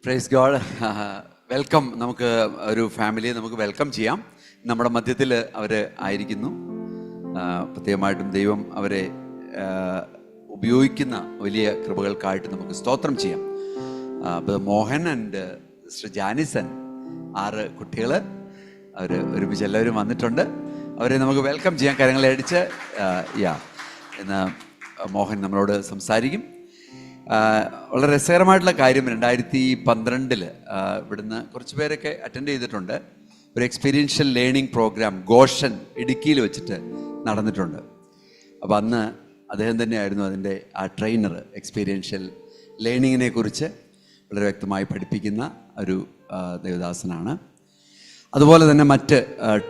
Praise God. Welcome. നമുക്ക് ഒരു ഫാമിലിയെ നമുക്ക് വെൽക്കം ചെയ്യാം. നമ്മുടെ മധ്യത്തിൽ അവർ ആയിരിക്കുന്നു. പ്രത്യേകമായിട്ടും ദൈവം അവരെ ഉപയോഗിക്കുന്ന വലിയ കൃപകൾക്കായിട്ട് നമുക്ക് സ്തോത്രം ചെയ്യാം. മോഹൻ ആൻഡ് സിസ്റ്റർ ജാനിസൺ 6 കുട്ടികൾ, അവർ ഒരുമിച്ച് എല്ലാവരും വന്നിട്ടുണ്ട്. അവരെ നമുക്ക് വെൽക്കം ചെയ്യാം. കരങ്ങളെ അടിച്ച് ഇന്ന് മോഹൻ നമ്മളോട് സംസാരിക്കും. വളരെ രസകരമായിട്ടുള്ള കാര്യം 2012 ഇവിടുന്ന് കുറച്ച് പേരൊക്കെ അറ്റൻഡ് ചെയ്തിട്ടുണ്ട്. ഒരു എക്സ്പീരിയൻഷ്യൽ ലേണിംഗ് പ്രോഗ്രാം ഗോഷൻ ഇടുക്കിയിൽ വെച്ചിട്ട് നടന്നിട്ടുണ്ട്. അപ്പോൾ അന്ന് അദ്ദേഹം തന്നെയായിരുന്നു അതിൻ്റെ ആ ട്രെയിനർ. എക്സ്പീരിയൻഷ്യൽ ലേണിങ്ങിനെ കുറിച്ച് വളരെ വ്യക്തമായി പഠിപ്പിക്കുന്ന ഒരു ദേവദാസനാണ്. അതുപോലെ തന്നെ മറ്റ്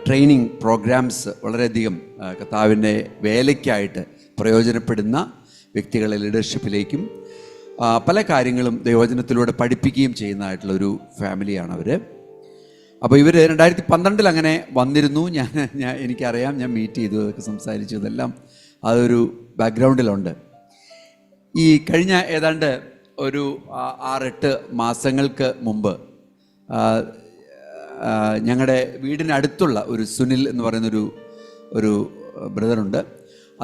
ട്രെയിനിങ് പ്രോഗ്രാംസ് വളരെയധികം കർത്താവിൻ്റെ വേലയ്ക്കായിട്ട് പ്രയോജനപ്പെടുന്ന വ്യക്തികളെ ലീഡർഷിപ്പിലേക്കും പല കാര്യങ്ങളും ദൈവവചനത്തിലൂടെ പഠിപ്പിക്കുകയും ചെയ്യുന്നതായിട്ടുള്ളൊരു ഫാമിലിയാണ് അവർ. അപ്പോൾ ഇവർ 2012 അങ്ങനെ വന്നിരുന്നു. എനിക്കറിയാം, ഞാൻ മീറ്റ് ചെയ്തു, അതൊക്കെ സംസാരിച്ചു, ഇതെല്ലാം അതൊരു ബാക്ക്ഗ്രൗണ്ടിലുണ്ട്. ഈ കഴിഞ്ഞ ഏതാണ്ട് ഒരു 6-8 മാസങ്ങൾക്ക് മുമ്പ് ഞങ്ങളുടെ വീടിനടുത്തുള്ള ഒരു സുനിൽ എന്ന് പറയുന്നൊരു ബ്രദറുണ്ട്.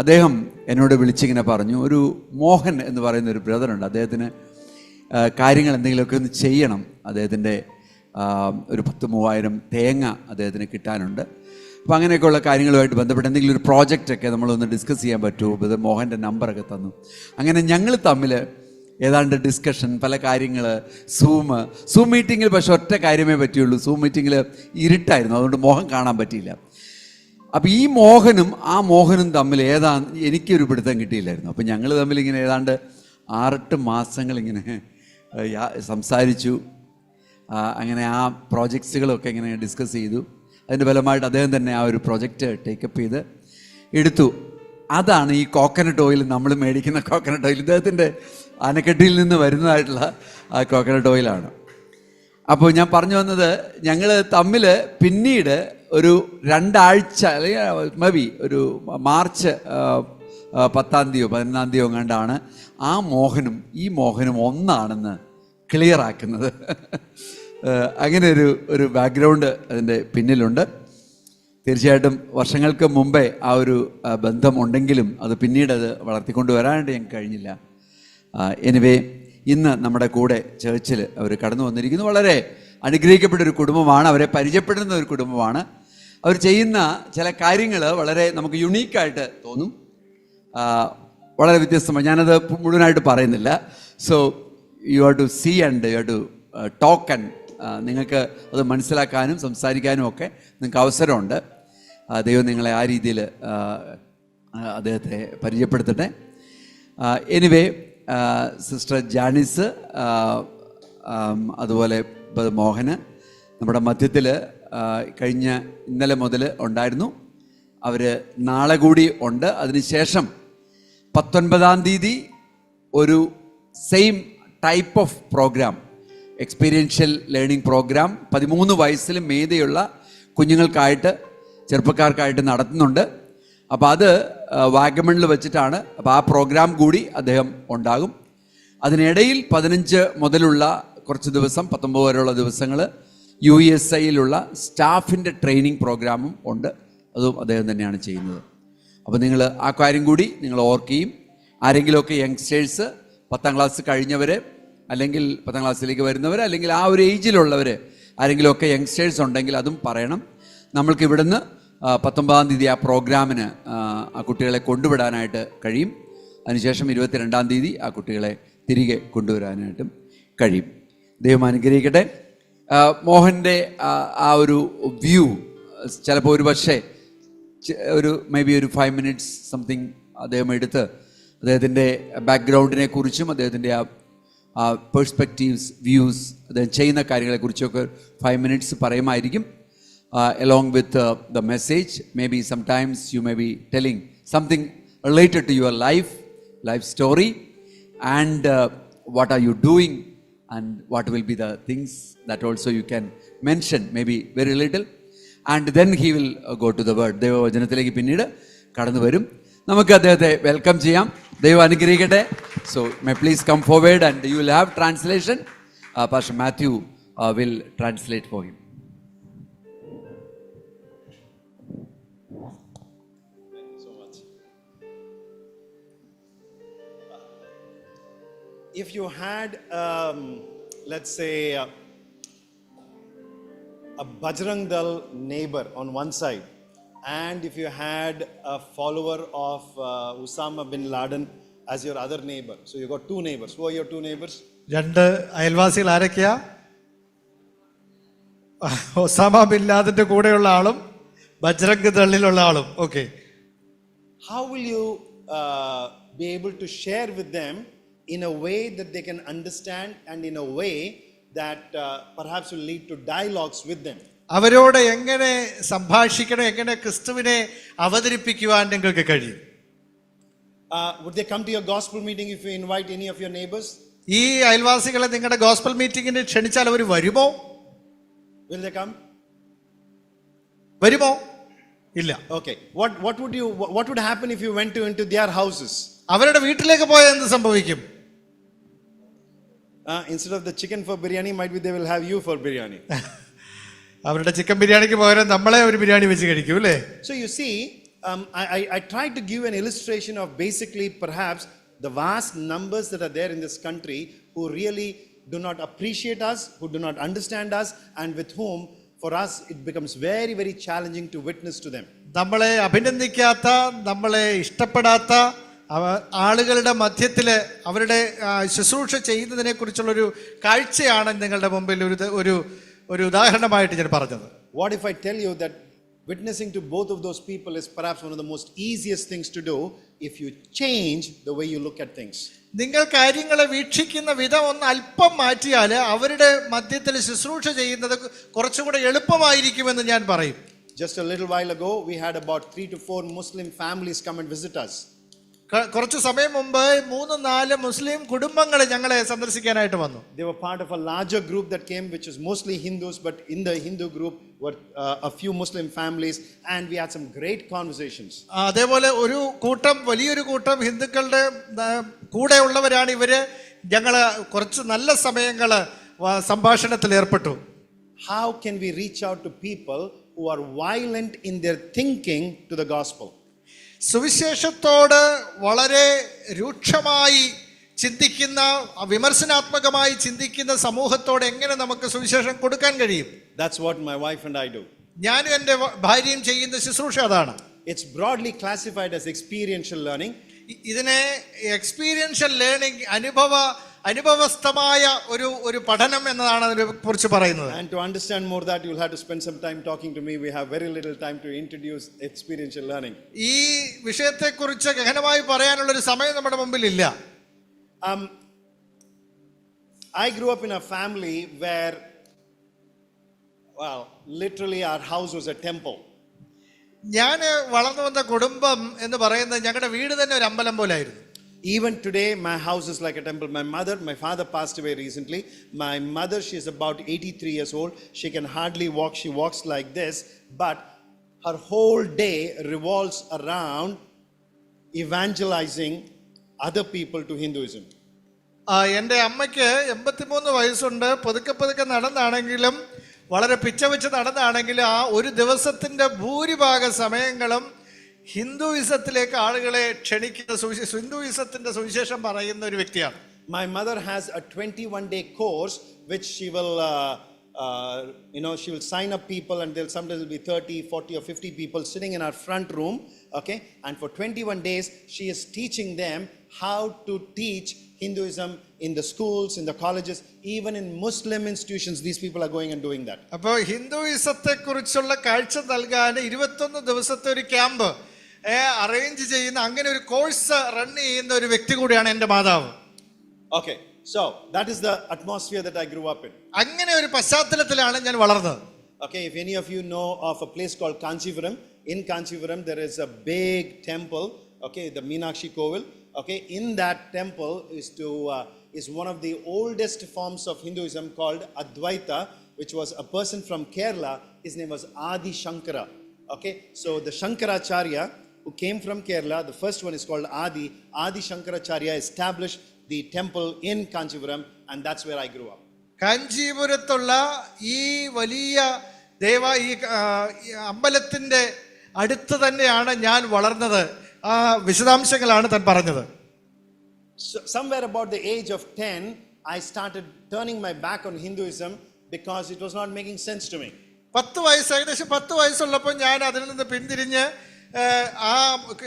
അദ്ദേഹം എന്നോട് വിളിച്ചിങ്ങനെ പറഞ്ഞു, ഒരു മോഹൻ എന്ന് പറയുന്ന ഒരു ബ്രദറുണ്ട്, അദ്ദേഹത്തിന് കാര്യങ്ങൾ എന്തെങ്കിലുമൊക്കെ ഒന്ന് ചെയ്യണം. അദ്ദേഹത്തിൻ്റെ ഒരു 10,000-3000 തേങ്ങ അദ്ദേഹത്തിന് കിട്ടാനുണ്ട്. അപ്പോൾ അങ്ങനെയൊക്കെയുള്ള കാര്യങ്ങളുമായിട്ട് ബന്ധപ്പെട്ട് എന്തെങ്കിലും ഒരു പ്രോജക്റ്റൊക്കെ നമ്മളൊന്ന് ഡിസ്കസ് ചെയ്യാൻ പറ്റുമോ? ബ്രദർ മോഹൻ്റെ നമ്പറൊക്കെ തന്നു. അങ്ങനെ ഞങ്ങൾ തമ്മിൽ ഏതാണ്ട് ഡിസ്കഷൻ, പല കാര്യങ്ങൾ, സൂം മീറ്റിങ്ങിൽ പക്ഷെ ഒറ്റ കാര്യമേ പറ്റിയുള്ളൂ. സൂം മീറ്റിങ്ങിൽ ഇരുട്ടായിരുന്നു, അതുകൊണ്ട് മോഹൻ കാണാൻ പറ്റിയില്ല. അപ്പോൾ ഈ മോഹനും ആ മോഹനും തമ്മിൽ എനിക്കൊരു പിടുത്തം കിട്ടിയില്ലായിരുന്നു. അപ്പോൾ ഞങ്ങൾ തമ്മിൽ ഇങ്ങനെ ഏതാണ്ട് 6-8 മാസങ്ങളിങ്ങനെ സംസാരിച്ചു. അങ്ങനെ ആ പ്രോജക്ട്സുകളൊക്കെ ഇങ്ങനെ ഡിസ്കസ് ചെയ്തു. അതിൻ്റെ ഫലമായിട്ട് അദ്ദേഹം തന്നെ ആ ഒരു പ്രോജക്റ്റ് ടേക്കപ്പ് ചെയ്ത് എടുത്തു. അതാണ് ഈ കോക്കനട്ട് ഓയിൽ, നമ്മൾ മേടിക്കുന്ന കോക്കനട്ട് ഓയിൽ. ഇദ്ദേഹത്തിൻ്റെ ആനക്കട്ടിയിൽ നിന്ന് വരുന്നതായിട്ടുള്ള ആ കോക്കനട്ട് ഓയിലാണ്. അപ്പോൾ ഞാൻ പറഞ്ഞു വന്നത്, ഞങ്ങൾ തമ്മിൽ പിന്നീട് ഒരു 2 ആഴ്ച അല്ലെങ്കിൽ മേ ബി ഒരു മാർച്ച് 10-ാം തീയതിയോ 11-ാം തീയതിയോ കണ്ടാണ് ആ മോഹനും ഈ മോഹനും ഒന്നാണെന്ന് ക്ലിയർ ആക്കുന്നത്. അങ്ങനെ ഒരു ബാക്ക്ഗ്രൗണ്ട് അതിൻ്റെ പിന്നിലുണ്ട്. തീർച്ചയായിട്ടും വർഷങ്ങൾക്ക് മുമ്പേ ആ ഒരു ബന്ധം ഉണ്ടെങ്കിലും അത് പിന്നീട് അത് വളർത്തിക്കൊണ്ട് വരാനായിട്ട് ഞങ്ങൾക്ക് കഴിഞ്ഞില്ല. എനിവേ, ഇന്ന് നമ്മുടെ കൂടെ ചേർച്ചിൽ അവർ കടന്നു വന്നിരിക്കുന്നു. വളരെ അനുഗ്രഹിക്കപ്പെട്ടൊരു കുടുംബമാണ്, അവരെ പരിചയപ്പെടുന്ന ഒരു കുടുംബമാണ്. അവർ ചെയ്യുന്ന ചില കാര്യങ്ങൾ വളരെ നമുക്ക് യുണീക്കായിട്ട് തോന്നും, വളരെ വ്യത്യസ്തമാണ്. ഞാനത് മുഴുവനായിട്ട് പറയുന്നില്ല. So you have to see and you have to talk and നിങ്ങൾക്ക് അത് മനസ്സിലാക്കാനും സംസാരിക്കാനും ഒക്കെ നിങ്ങൾക്ക് അവസരമുണ്ട്. ദൈവം നിങ്ങളെ ആ രീതിയിൽ അദ്ദേഹത്തെ പരിചയപ്പെടുത്തട്ടെ. എനിവേ, സിസ്റ്റർ ജാനിസ് അതുപോലെ മോഹന് നമ്മുടെ മധ്യത്തിൽ കഴിഞ്ഞ ഇന്നലെ മുതൽ ഉണ്ടായിരുന്നു. അവർ നാളെ കൂടി ഉണ്ട്. അതിനുശേഷം 19-ാം തീയതി ഒരു same type of programme, experiential learning programme 13 വയസ്സിലും മീതെയുള്ള കുഞ്ഞുങ്ങൾക്കായിട്ട്, ചെറുപ്പക്കാർക്കായിട്ട് നടത്തുന്നുണ്ട്. അപ്പോൾ അത് വാഗമണിൽ വെച്ചിട്ടാണ്. അപ്പോൾ ആ പ്രോഗ്രാം കൂടി അദ്ദേഹം ഉണ്ടാകും. അതിനിടയിൽ 15 മുതലുള്ള കുറച്ച് ദിവസം, 19 വരെയുള്ള ദിവസങ്ങൾ USA സ്റ്റാഫിൻ്റെ ട്രെയിനിങ് പ്രോഗ്രാമും ഉണ്ട്. അതും അദ്ദേഹം തന്നെയാണ് ചെയ്യുന്നത്. അപ്പോൾ നിങ്ങൾ ആ കാര്യം കൂടി നിങ്ങൾ ഓർക്കുകയും, ആരെങ്കിലുമൊക്കെ യങ്സ്റ്റേഴ്സ് 10ാം ക്ലാസ് കഴിഞ്ഞവർ, അല്ലെങ്കിൽ 10ാം ക്ലാസ്സിലേക്ക് വരുന്നവർ, അല്ലെങ്കിൽ ആ ഒരു ഏജിലുള്ളവർ ആരെങ്കിലുമൊക്കെ യങ്സ്റ്റേഴ്സ് ഉണ്ടെങ്കിൽ അതും പറയണം. നമ്മൾക്ക് ഇവിടുന്ന് 19-ാം തീയതി ആ പ്രോഗ്രാമിന് ആ കുട്ടികളെ കൊണ്ടുവിടാനായിട്ട് കഴിയും. അതിനുശേഷം 22-ാം തീയതി ആ കുട്ടികളെ തിരികെ കൊണ്ടുവരാനായിട്ടും കഴിയും. ദൈവം അനുഗ്രഹിക്കട്ടെ. മോഹൻ്റെ ആ ഒരു വ്യൂ ചിലപ്പോൾ ഒരു പക്ഷേ മേ ബി ഒരു 5 minutes സംതിങ് അദ്ദേഹം എടുത്ത് അദ്ദേഹത്തിൻ്റെ ബാക്ക്ഗ്രൗണ്ടിനെ കുറിച്ചും അദ്ദേഹത്തിൻ്റെ ആ പെർസ്പെക്റ്റീവ്സ്, വ്യൂസ്, അദ്ദേഹം ചെയ്യുന്ന കാര്യങ്ങളെക്കുറിച്ചൊക്കെ 5 minutes പറയുമായിരിക്കും. Along with the message, maybe sometimes you may be telling something related to your life story, and what are you doing, and what will be the things that also you can mention, maybe very little, and then he will go to the word. ദൈവവചനത്തിലേക്ക് പിന്നീട് കടന്നു വരും. നമുക്ക് അദ്ദേഹത്തെ welcome ചെയ്യാം. ദൈവം അനുഗ്രഹിക്കട്ടെ. So may please come forward and you will have translation. Pastor Matthew will translate for him. Thank you so much. If you had, let's say, a Bajrang Dal neighbor on one side, and if you had a follower of Osama bin Laden as your other neighbor, so you got two neighbors. Who are your two neighbors? രണ്ട് അയൽവാസികൾ ആരൊക്കെയാ? Osama bin ലാദന്റെ കൂടെയുള്ള ആളും ബജ്രംഗ് ദളിലുള്ള ആളും. Okay. How will you be able to share with them in a way that they can understand and in a way that perhaps will lead to dialogues with them? അവരോട് എങ്ങനെ സംഭാഷിക്കണം, എങ്ങനെ ക്രിസ്തുവിനെ അവതരിപ്പിക്കുവാൻ നിങ്ങൾക്ക് കഴിയും? Would they come to your gospel meeting if you invite any of your neighbors? ഈ അയൽവാസികളെ നിങ്ങളുടെ gospel മീറ്റിംഗിന് ക്ഷണിച്ചാൽ അവർ വരുമോ? Will they come? വരുമോ? ഇല്ല. Okay. What would happen if you went into their houses? അവരുടെ വീട്ടിലേക്ക് പോയാൽ എന്ത് സംഭവിക്കും? Instead of the chicken for biryani, might be they will have you for biryani. അവരുടെ ചിക്കൻ ബിരിയാണിക്ക് പകരം നമ്മളെ ഒരു ബിരിയാണി വെച്ച് കഴിക്കും അല്ലേ? So you see, I tried to give an illustration of basically perhaps the vast numbers that are there in this country who really do not appreciate us, who do not understand us, and with whom for us it becomes very, very challenging to witness to them. നമ്മളെ അഭിനന്ദിക്കാത്ത, നമ്മളെ ഇഷ്ടപ്പെടാത്ത ആളുകളുടെ മധ്യത്തില് അവരുടെ ശുശ്രൂഷ ചെയ്യുന്നതിനെ കുറിച്ചുള്ളൊരു കാഴ്ചയാണ് നിങ്ങളുടെ മുമ്പിൽ ഒരു ഉദാഹരണമായിട്ട് ഞാൻ പറഞ്ഞത്. What if I tell you that witnessing to both of those people is perhaps one of the most easiest things to do if you change the way you look at things? നിങ്ങൾ കാര്യങ്ങളെ വീക്ഷിക്കുന്ന വിധം ഒന്ന് അല്പം മാറ്റിയാൽ അവരുടെ മധ്യത്തിൽ ശുശ്രൂഷ ചെയ്യുന്നത് കുറച്ചുകൂടെ എളുപ്പമായിരിക്കുമെന്ന് ഞാൻ പറയും. Just a little while ago, we had about 3 to 4 Muslim families come and visit us. കുറച്ചു സമയം മുമ്പ് 3-4 മുസ്ലിം കുടുംബങ്ങൾ ഞങ്ങളെ സന്ദർശിക്കാനായിട്ട് വന്നു. They were part of a larger group that came, which was mostly Hindus, but in the Hindu group were a few Muslim families, and we had some great conversations. അതേപോലെ വലിയൊരു കൂട്ടം ഹിന്ദുക്കളുടെ കൂടെ ഉള്ളവരാണ് ഇവര്. ഞങ്ങൾ കുറച്ച് നല്ല സമയങ്ങൾ സംഭാഷണത്തിൽ ഏർപ്പെട്ടു. How can we reach out to people who are violent in their thinking to the gospel? സുവിശേഷത്തോട് വളരെ രൂക്ഷമായി ചിന്തിക്കുന്ന, വിമർശനാത്മകമായി ചിന്തിക്കുന്ന സമൂഹത്തോട് എങ്ങനെ നമുക്ക് സുവിശേഷം കൊടുക്കാൻ കഴിയും? That's what my wife and I do. ഞാനും എൻ്റെ ഭാര്യയും ചെയ്യുന്ന ശുശ്രൂഷ അതാണ്. It's broadly classified as experiential learning. ഇതിനെ എക്സ്പീരിയൻഷ്യൽ ലേണിംഗ്, അനുഭവസ്ഥമായ ഒരു പഠനം എന്നതാണ് അതിനെ കുറിച്ച് പറയുന്നത്. And to understand more that, you'll have to spend some time talking to me. We have very little time to introduce experiential learning. ഈ വിഷയത്തെക്കുറിച്ച് ഗഹനമായി പറയാനുള്ള ഒരു സമയം നമ്മുടെ മുമ്പിൽ ഇല്ല. I grew up in a family where, well, literally our house was a temple. ഞാൻ വളർന്നു വന്ന കുടുംബം എന്ന് പറയുന്നത് ഞങ്ങളുടെ വീട് തന്നെ ഒരു അമ്പലം പോലായിരുന്നു. Even today, my house is like a temple. My father passed away recently. My mother, she is about 83 years old. She can hardly walk. She walks like this. But her whole day revolves around evangelizing other people to Hinduism. എൻ്റെ അമ്മയ്ക്ക് 83 വയസ്സുണ്ട്. പതുക്കെ നടന്നാണെങ്കിലും, വളരെ പിച്ച വെച്ച് നടന്നാണെങ്കിലും, ആ ഒരു ദിവസത്തിൻ്റെ ഭൂരിഭാഗ സമയങ്ങളും ഹിന്ദുയിസത്തിലേക്ക് ആളുകളെ ക്ഷണിക്കുന്ന, ഹിന്ദുയിസത്തിന്റെ സുവിശേഷം പറയുന്ന ഒരു വ്യക്തിയാണ്. My mother has a 21-day course which she will she will sign up people, and there'll sometimes be 30, 40 or 50 people sitting in our front room, okay, and for 21 days she is teaching them how to teach Hinduism in the schools, in the colleges, even in Muslim institutions. These people are going and doing that. അപ്പോൾ ഹിന്ദുയിസത്തെ കുറിച്ചുള്ള കാഴ്ച നൽകാൻ 21 ദിവസത്തെ ഒരു camp arrange ചെയ്യുന്ന, അങ്ങനെ ഒരു course run ചെയ്യുന്ന ഒരു വ്യക്തി കൂടിയാണ് എൻ്റെ മാതാവ്. Okay, so that is the atmosphere that I grew up in. അങ്ങനെ ഒരു പശ്ചാത്തലത്തിലാണ് ഞാൻ വളർന്നത്. Okay, if any of you know of a place called Kanchipuram, in Kanchipuram there is a big temple, okay, the Meenakshi Kovil. Okay, in that temple is one of the oldest forms of Hinduism called Advaita, which was a person from Kerala. His name was Adi Shankara. Okay, so the Shankaracharya who came from Kerala, the first one is called Adi Shankaracharya, established the temple in Kanchipuram, and that's where I grew up. കാഞ്ചീപുരത്തുള്ള ഈ വലിയ ഈ അമ്പലത്തിന്റെ അടുത്ത് തന്നെയാണ് ഞാൻ വളർന്നത്. ആ വിശദാംശങ്ങളാണ് താൻ പറഞ്ഞത്. So, somewhere about the age of 10, I started turning my back on Hinduism because it was not making sense to me. 10 വയസ്സ്, ഏകദേശം 10 വയസ്സുള്ളപ്പോൾ ഞാൻ അതിൽ നിന്ന് പിന്തിരിഞ്ഞ് ആ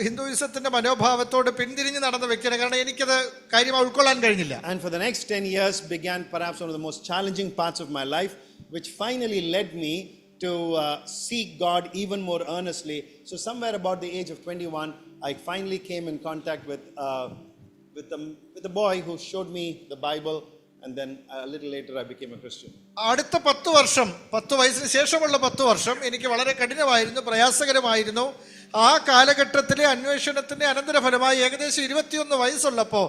ഹിന്ദുയിസത്തിന്റെ മനോഭാവത്തോട് പിന്തിരിഞ്ഞ് നടന്ന വ്യക്തിയാണ്. കാരണം എനിക്കത് കാര്യമായി ഉൾക്കൊള്ളാൻ കഴിഞ്ഞില്ല. And for the next 10 years began perhaps one of the most challenging parts of my life, which finally led me to seek God even more earnestly. So somewhere about the age of 21, I finally came in contact with a boy who showed me the Bible, and then a little later I became a Christian. അടുത്ത 10 വർഷം, 10 വയസ്സിന് ശേഷമുള്ള 10 വർഷം എനിക്ക് വളരെ കഠിനമായിരുന്നു, പ്രയാസകരമായിരുന്നു. ആ കാലഘട്ടത്തിലെ അന്വേഷണത്തിന്റെ അനന്തരഫലമായി ഏകദേശം 21 വയസ്സുള്ളപ്പോൾ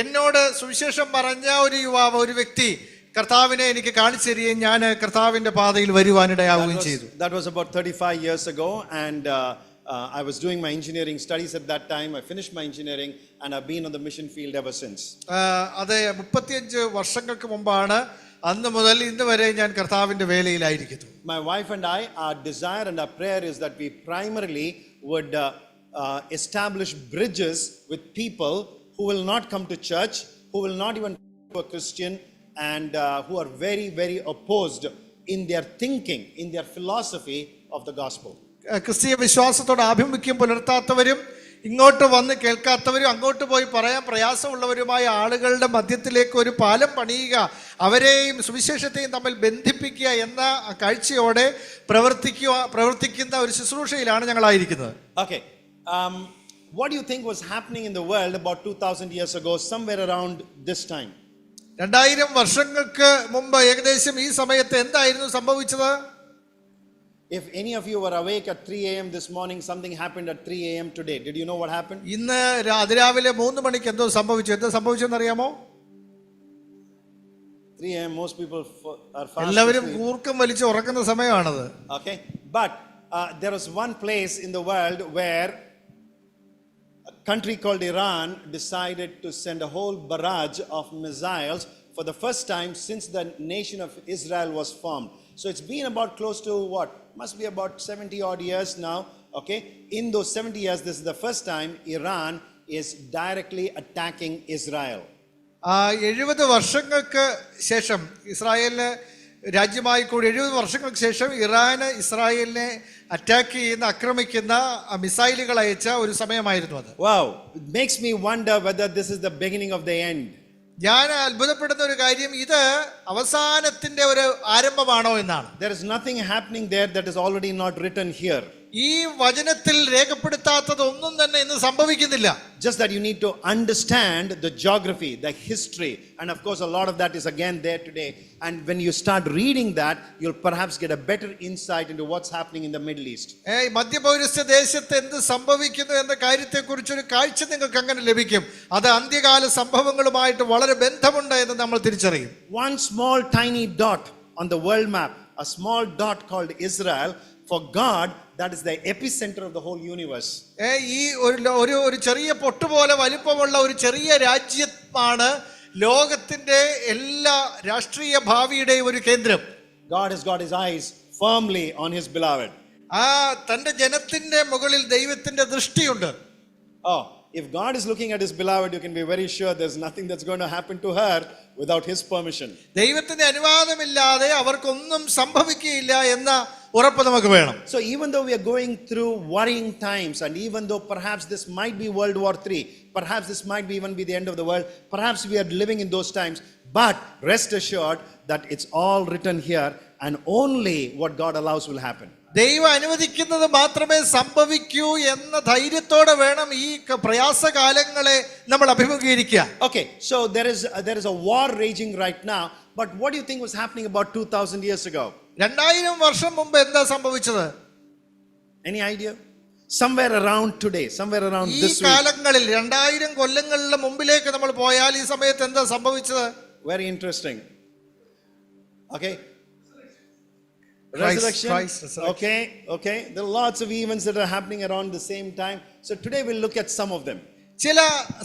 എന്നോട് സുവിശേഷം പറഞ്ഞ ഒരു യുവാവ്, ഒരു വ്യക്തി കർത്താവിനെ എനിക്ക് കാണിച്ചു തരികയും ഞാൻ കർത്താവിന്റെ പാതയിൽ വരുവാനിടയാവുകയും ചെയ്തു. That was about 35 years ago, and I was doing my engineering studies at that time. I finished my engineering and I've been on the mission field ever since. അത് 35 വർഷങ്ങൾക്ക് മുമ്പാണ്. അന്ന് മുതൽ ഇന്ന് വരെ ഞാൻ കർത്താവിന്റെ വേലയിലായിരിക്കുന്നു. My wife and I, our desire and our prayer is that we primarily would establish bridges with people who will not come to church, who will not even be a Christian, and who are very, very opposed in their thinking, in their philosophy of the gospel. ക്രിസ്തീയ വിശ്വാസത്തോട് ആഭിമുഖ്യം പുലർത്താത്തവരും ഇങ്ങോട്ട് വന്ന് കേൾക്കാത്തവരും അങ്ങോട്ട് പോയി പറയാൻ പ്രയാസമുള്ളവരുമായ ആളുകളുടെ മധ്യത്തിലേക്ക് ഒരു പാലം പണിയുക, അവരെയും സുവിശേഷത്തെയും തമ്മിൽ ബന്ധിപ്പിക്കുക എന്ന കാഴ്ചയോടെ പ്രവർത്തിക്കുന്ന ഒരു ശുശ്രൂഷയിലാണ് ഞങ്ങളായിരിക്കുന്നത്. Okay, what do you think was happening in the world about 2000 years ago, somewhere around this time? 2000 വർഷങ്ങൾക്ക് മുമ്പ് ഏകദേശം ഈ സമയത്ത് എന്തായിരുന്നു സംഭവിച്ചത്? If any of you were awake at 3 a.m. this morning, something happened at 3 a.m. today. Did you know what happened? ഇന്ന് അതിരാവിലെ 3 മണിക്ക് എന്തോ സംഭവിച്ചു. എന്താ സംഭവിച്ചെന്ന് അറിയാമോ? 3 a.m. most people are fast എല്ലാവരും asleep. കൂർക്കം വലിച്ച് ഉറക്കുന്ന സമയമാണത്. Okay, but there was one place in the world where a country called Iran decided to send a whole barrage of missiles for the first time since the nation of Israel was formed. So it's been about close to what? Must be about 70 odd years now. Okay, in those 70 years, this is the first time Iran is directly attacking Israel. 70 വർഷങ്ങൾക്ക് ശേഷം ഇസ്രായേലിന് രാജ്യമായി കൂടി 70 വർഷങ്ങൾക്ക് ശേഷം ഇറാന് ഇസ്രായേലിനെ attack ചെയ്യുന്ന, ആക്രമിക്കുന്ന മിസൈലുകൾ അയച്ച ഒരു സമയമായിരുന്നു അത്. Wow, it makes me wonder whether this is the beginning of the end. ഞാൻ അത്ഭുതപ്പെടുന്ന ഒരു കാര്യം, ഇത് അവസാനത്തിന്റെ ഒരു ആരംഭമാണോ എന്നാണ്. There is nothing happening there that is already not written here. ഈ വചനത്തിൽ രേഖപ്പെടുത്താത്തത് ഒന്നും തന്നെ ഇന്ന് സംഭവിക്കുന്നില്ല. Just that you need to understand the geography, the history, and of course a lot of that is again there today. And when you start reading that, you'll perhaps get a better insight into what's happening in the Middle East. മധ്യപൗരസ്ത്യ ദേശത്ത് എന്ത് സംഭവിക്കുന്നു എന്ന കാര്യത്തെക്കുറിച്ചൊരു കാഴ്ച നിങ്ങൾക്ക് അങ്ങനെ ലഭിക്കും. അത് അന്ത്യകാല സംഭവങ്ങളുമായിട്ട് വളരെ ബന്ധമുണ്ട് എന്ന് നമ്മൾ തിരിച്ചറിയും. One small tiny dot on the world map, a small dot called Israel, for God that is the epicenter of the whole universe. ഈ ഒരു ചെറിയ പൊട്ട് പോലെ വലിപ്പമുള്ള ഒരു ചെറിയ രാജ്യമാണ് ലോകത്തിന്റെ എല്ലാ രാഷ്ട്രീയ ഭാവിയുടെയും ഒരു കേന്ദ്രം. God has got his eyes firmly on his beloved. തന്റെ ജനത്തിന്റെ മുകളിൽ ദൈവത്തിന്റെ ദൃഷ്ടിയുണ്ട്. Oh, if God is looking at his beloved, you can be very sure there's nothing that's going to happen to her without his permission. ദൈവത്തിന്റെ അനുവാദമില്ലാതെ അവർക്കൊന്നും സംഭവിക്കുകയില്ല എന്ന ഉറപ്പ് നമുക്ക് വേണം. So even though we are going through worrying times, and even though perhaps this might be World War III, perhaps this might be even be the end of the world, perhaps we are living in those times, but rest assured that it's all written here, and only what God allows will happen. ദൈവം അനുവദിക്കുന്നത് മാത്രമേ സംഭവിക്കൂ എന്ന ധൈര്യത്തോടെ വേണം ഈ പ്രയാസകാലങ്ങളെ നമ്മൾ അഭിമുഖീകരിക്കുക. Okay, so there is a war raging right now, but what do you think was happening about 2000 years ago? 2000 വർഷം മുമ്പ് എന്താ സംഭവിച്ചത്? Any idea? Somewhere around today, somewhere around ഈ this week. കാലങ്ങളിൽ 2000 കൊല്ലങ്ങളുടെ മുമ്പിലേക്ക് നമ്മൾ പോയാൽ ഈ സമയത്ത് എന്താ സംഭവിച്ചത്? Very interesting. Okay. Christ, Resurrection. Okay. There are lots of events that are happening around the same time. So today we'll look at some of them. ചില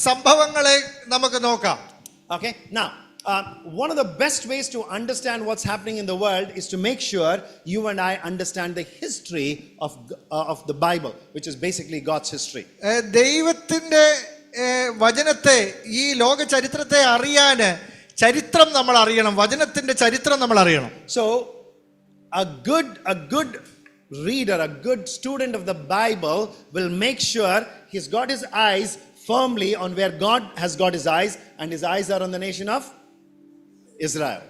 സംഭവങ്ങളെ നമുക്ക് നോക്കാം. Okay. Now, One of the best ways to understand what's happening in the world is to make sure you and I understand the history of the Bible, which is basically God's history. ദൈവത്തിന്റെ വചനത്തെ, ഈ ലോക ചരിത്രത്തെ അറിയാന് ചരിത്രം നമ്മൾ അറിയണം, വചനത്തിന്റെ ചരിത്രം നമ്മൾ അറിയണം. So a good reader, a good student of the Bible will make sure he's got his eyes firmly on where God has got his eyes, and his eyes are on the nation of Israel.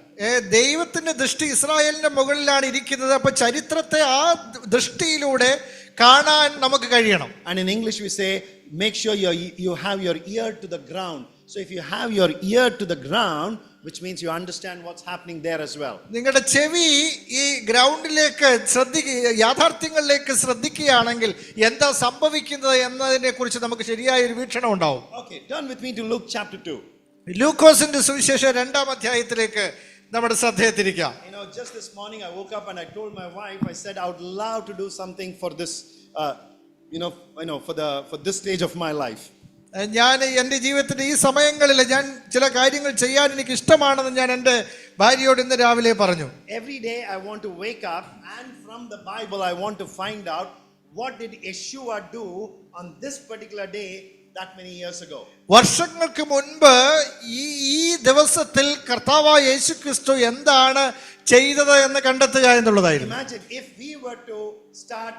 ദൈവത്തിന്റെ ദൃഷ്ടി ഇസ്രായേലിന്റെ മുകളിലാണ് ഇരിക്കുന്നത്. അപ്പൊ ചരിത്രത്തെ ആ ദൃഷ്ടിയിലൂടെ കാണാൻ നമുക്ക് കഴിയണം. And in English we say, make sure you have your ear to the ground. So if you have your ear to the ground, which means you understand what's happening there as well. നിങ്ങളുടെ ചെവി ഈ ഗ്രൗണ്ടിലേക്ക് യാഥാർത്ഥ്യങ്ങളിലേക്ക് ശ്രദ്ധിക്കുകയാണെങ്കിൽ എന്താ സംഭവിക്കുന്നത് എന്നതിനെ കുറിച്ച് നമുക്ക് ശരിയായ ഒരു വീക്ഷണം ഉണ്ടാവും. Okay, turn with me to Luke chapter 2. ലൂക്കോസിന്റെ സുവിശേഷം 2-ം അധ്യായത്തിലേക്ക് നമ്മുടെ ശ്രദ്ധയെ തിരിക്കാം. You know, just this morning I woke up and I told my wife, I said I would love to do something for this, for this stage of my life. ഞാൻ എൻ്റെ ജീവിതത്തിന്റെ ഈ സമയങ്ങളിൽ ഞാൻ ചില കാര്യങ്ങൾ ചെയ്യാൻ എനിക്ക് ഇഷ്ടമാണെന്ന് ഞാൻ എൻ്റെ ഭാര്യയോട് ഇന്ന് രാവിലെ പറഞ്ഞു. Every day I want to wake up and from the Bible I want to find out what did Yeshua do on this particular day that many years ago. വർഷങ്ങൾക്ക് മുൻപ് ഈ ദിവസത്തിൽ കർത്താവായ യേശുക്രിസ്തു എന്താണ് ചെയ്തത് എന്ന് കണ്ടെത്തുക എന്നുള്ളതായിരുന്നു. Imagine if we were to start,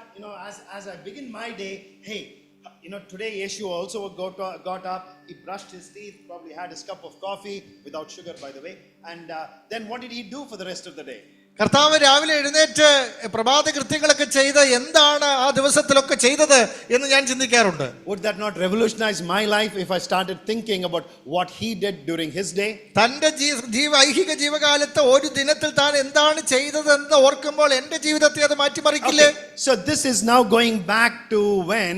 as I begin my day, hey, today Yeshua also got up, he brushed his teeth, probably had his cup of coffee without sugar, by the way, and then what did he do for the rest of the day? കർത്താവ് രാവിലെ എഴുന്നേറ്റ് പ്രഭാത കൃത്യങ്ങളൊക്കെ ചെയ്ത് എന്താണ് ആ ദിവസത്തിലൊക്കെ ചെയ്തത് എന്ന് ഞാൻ ചിന്തിക്കാറുണ്ട്. Would that not revolutionize my life if I started thinking about what he did during his day? തന്റെ ഐഹിക ജീവകാലത്ത് ഒരു ദിനത്തിൽ താൻ എന്താണ് ചെയ്തതെന്ന് ഓർക്കുമ്പോൾ എന്റെ ജീവിതത്തെ അത് മാറ്റിമറിക്കില്ലേ? So this is now going back to when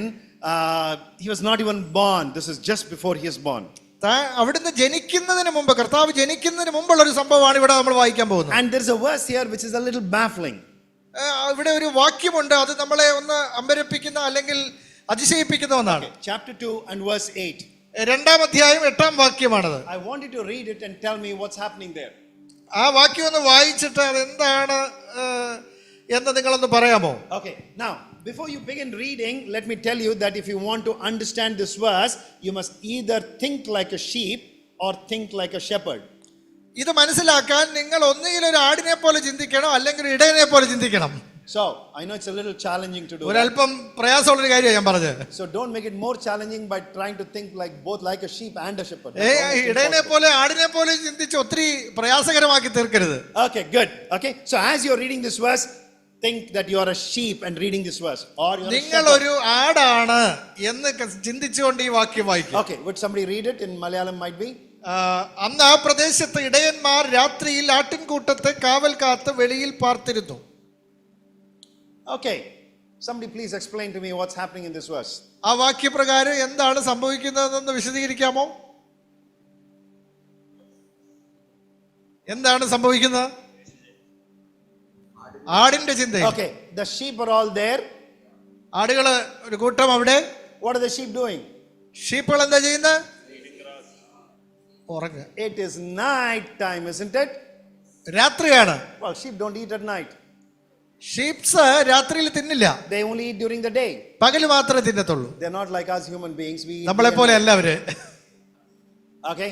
he was not even born. This is just before he is born. അവിടുന്ന് ജനിക്കുന്നതിന് മുമ്പ്, കർത്താവ് ജനിക്കുന്നതിന് മുമ്പുള്ള ഒരു സംഭവമാണ് ഇവിടെ നമ്മൾ വായിക്കാൻ പോകുന്നത്. And there is a verse here which is a little baffling. ഇവിടെ ഒരു വാക്യമുണ്ട്, അത് നമ്മളെ ഒന്ന് അമ്പരപ്പിക്കുന്ന അല്ലെങ്കിൽ അതിശയിപ്പിക്കുന്ന ഒന്നാണ്. Chapter 2 and verse 8. 2-ം അധ്യായം 8-ം വാക്യമാണത്. I want you to read it and tell me what's happening there. ആ വാക്യം ഒന്ന് വായിച്ചിട്ട് അതെന്താണ് എന്ന് നിങ്ങളൊന്ന് പറയാമോ? Okay, now before you begin reading, let me tell you that if you want to understand this verse, you must either think like a sheep or think like a shepherd. ഇത് മനസ്സിലാക്കാൻ നിങ്ങൾ ഒന്നുകിൽ ഒരു ആടിനെ പോലെ ചിന്തിക്കണം അല്ലെങ്കിൽ ഒരു ഇടയനെ പോലെ ചിന്തിക്കണം. So I know it's a little challenging to do. ഒരല്പം പ്രയാസമുള്ള ഒരു കാര്യമാണ് ഞാൻ പറഞ്ഞത്. So don't make it more challenging by trying to think both like a sheep and a shepherd. ഇടയനെ പോലെ ആടിനെ പോലെ ചിന്തിച്ച് ഒത്തിരി പ്രയാസകരമാക്കി തീർക്കരുത്. Okay, good. Okay, so as you're reading this verse, think that you are a sheep and reading this verse, or you are നിങ്ങൾ ഒരു ആടാണ് എന്ന് ചിന്തിച്ചുകൊണ്ട് ഈ വാക്യം വായിക്കും. Okay, would somebody read it in Malayalam? Might be. അന്ന് ആ പ്രദേശത്ത് ഇടയന്മാർ രാത്രിയിൽ ആട്ടിൻകൂട്ടത്തെ കാവൽ കാത്ത് വെളിയിൽ പാർത്തിരുന്നു. Okay, somebody please explain to me what's happening in this verse. ആ വാക്യപ്രകാരം എന്താണ് സംഭവിക്കുന്നതെന്ന് വിശദീകരിക്കാമോ? എന്താണ് സംഭവിക്കുന്നത്? ആടിന്റെ ചിന്ത. Okay, the sheep are all there. ആടുകള് ഒരു കൂട്ടം അവിടെ. What are the sheep doing? ഷീപ്പുകൾ എന്താ ചെയ്യുന്നത്? ഉറങ്ങുക. It is night time, isn't it? രാത്രിയാണ്. Well, sheep don't eat at night. Sheeps രാത്രിയിൽ തിന്നില്ല. They only eat during the day. പകല് മാത്രമേ തിന്നത്തുള്ളൂ. They're not like us human beings. We eat. നമ്മളെ പോലെ അല്ല അവര്. Okay,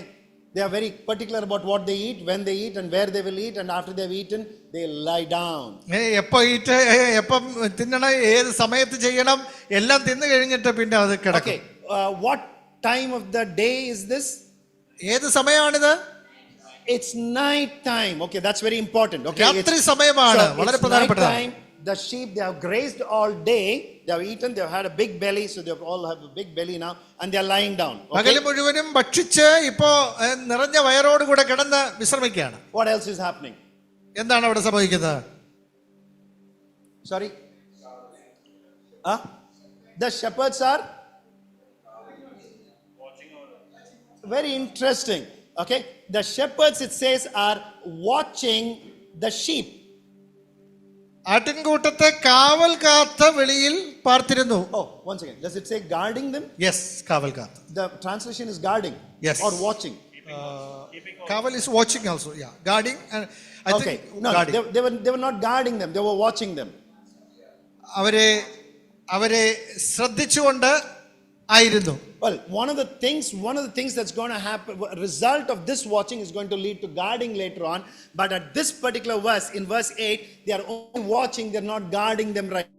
they are very particular about what they eat, when they eat, and where they will eat, and after they've eaten, they lie down. എപ്പം തിന്നണം, ഏത് സമയത്ത് ചെയ്യണം, എല്ലാം തിന്നു കഴിഞ്ഞിട്ട് പിന്നെ അത് കിടക്കും. Okay, what time of the day is this? ഏത് സമയമാണിത്? It's night time. Okay, that's very important. Okay, രാത്രി സമയമാണ്, വളരെ പ്രധാനപ്പെട്ടതാണ്. Night time. The sheep, they have grazed all day, they have eaten, they have had a big belly, so they all have a big belly now, and they are lying down. പകല് മുഴുവനും ഭക്ഷിച്ച് ഇപ്പോ നിറഞ്ഞ വയറോട് കൂടെ കിടന്ന് വിശ്രമിക്കുകയാണ്. What else is happening? എന്താണ് അവിടെ സംഭവിക്കുന്നത്? Sorry? The shepherds are very interesting. Okay, the shepherds, it says, are watching the sheep. ആട്ടിൻകൂട്ടത്തെ കാവൽ കാത്ത വെളിയിൽ പാർത്തിരുന്നു. Oh, once again, does it say guarding them? Yes, കാവൽ കാത്ത. The translation is guarding. Yes. Or watching. Kaval is watching also. Yeah, guarding and I Okay. think No, guarding. they were not guarding them. They were watching them. അവരെ ശ്രദ്ധിച്ചുകൊണ്ട് ആയിരുന്നു. Well, one of the things that's going to happen, a result of this watching is going to lead to guarding later on. But at this particular verse, in verse 8, they are only watching, they're not guarding them right.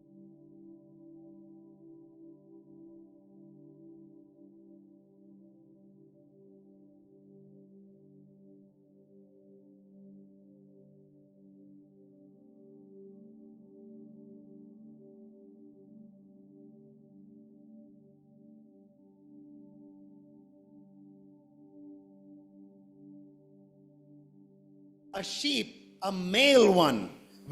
A sheep, a male one,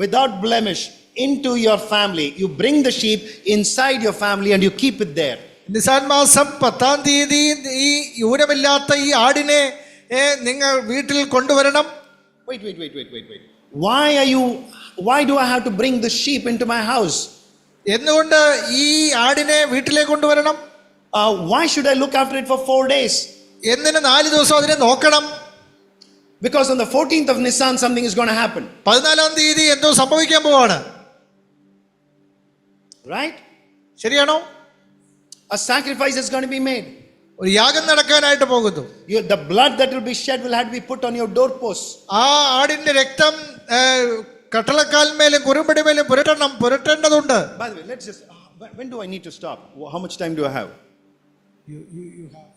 without blemish, into your family. You bring the sheep inside your family and you keep it there. Nissan മാസം 10-ാം തീയതി ഈ ഊനമില്ലാത്ത ഈ ആടിനെ നിങ്ങൾ വീട്ടിൽ കൊണ്ടുവരണം. Wait. Why do I have to bring the sheep into my house? എന്തുകൊണ്ട് ഈ ആടിനെ വീട്ടിലേക്ക് കൊണ്ടുവരണം? Why should I look after it for 4 days? എന്തിന് 4 ദിവസം അതിനെ നോക്കണം? Because on the 14th of Nisan, something is going to happen. 14-ാം തീയതി എന്തോ സംഭവിക്കാൻ പോവാണ്. Right? ശരിയാണോ? A sacrifice is going to be made. ഒരു യാഗം നടക്കാനായിട്ട് പോകുന്നു. The blood that will be shed will have to be put on your doorposts. ആ ആടിന്റെ രക്തം കട്ടളക്കാൽമേലും കുറുമ്പടിമേലും പുരട്ടേണ്ടതുണ്ട്. By the way, let's just, when do I need to stop? How much time do I have? You have.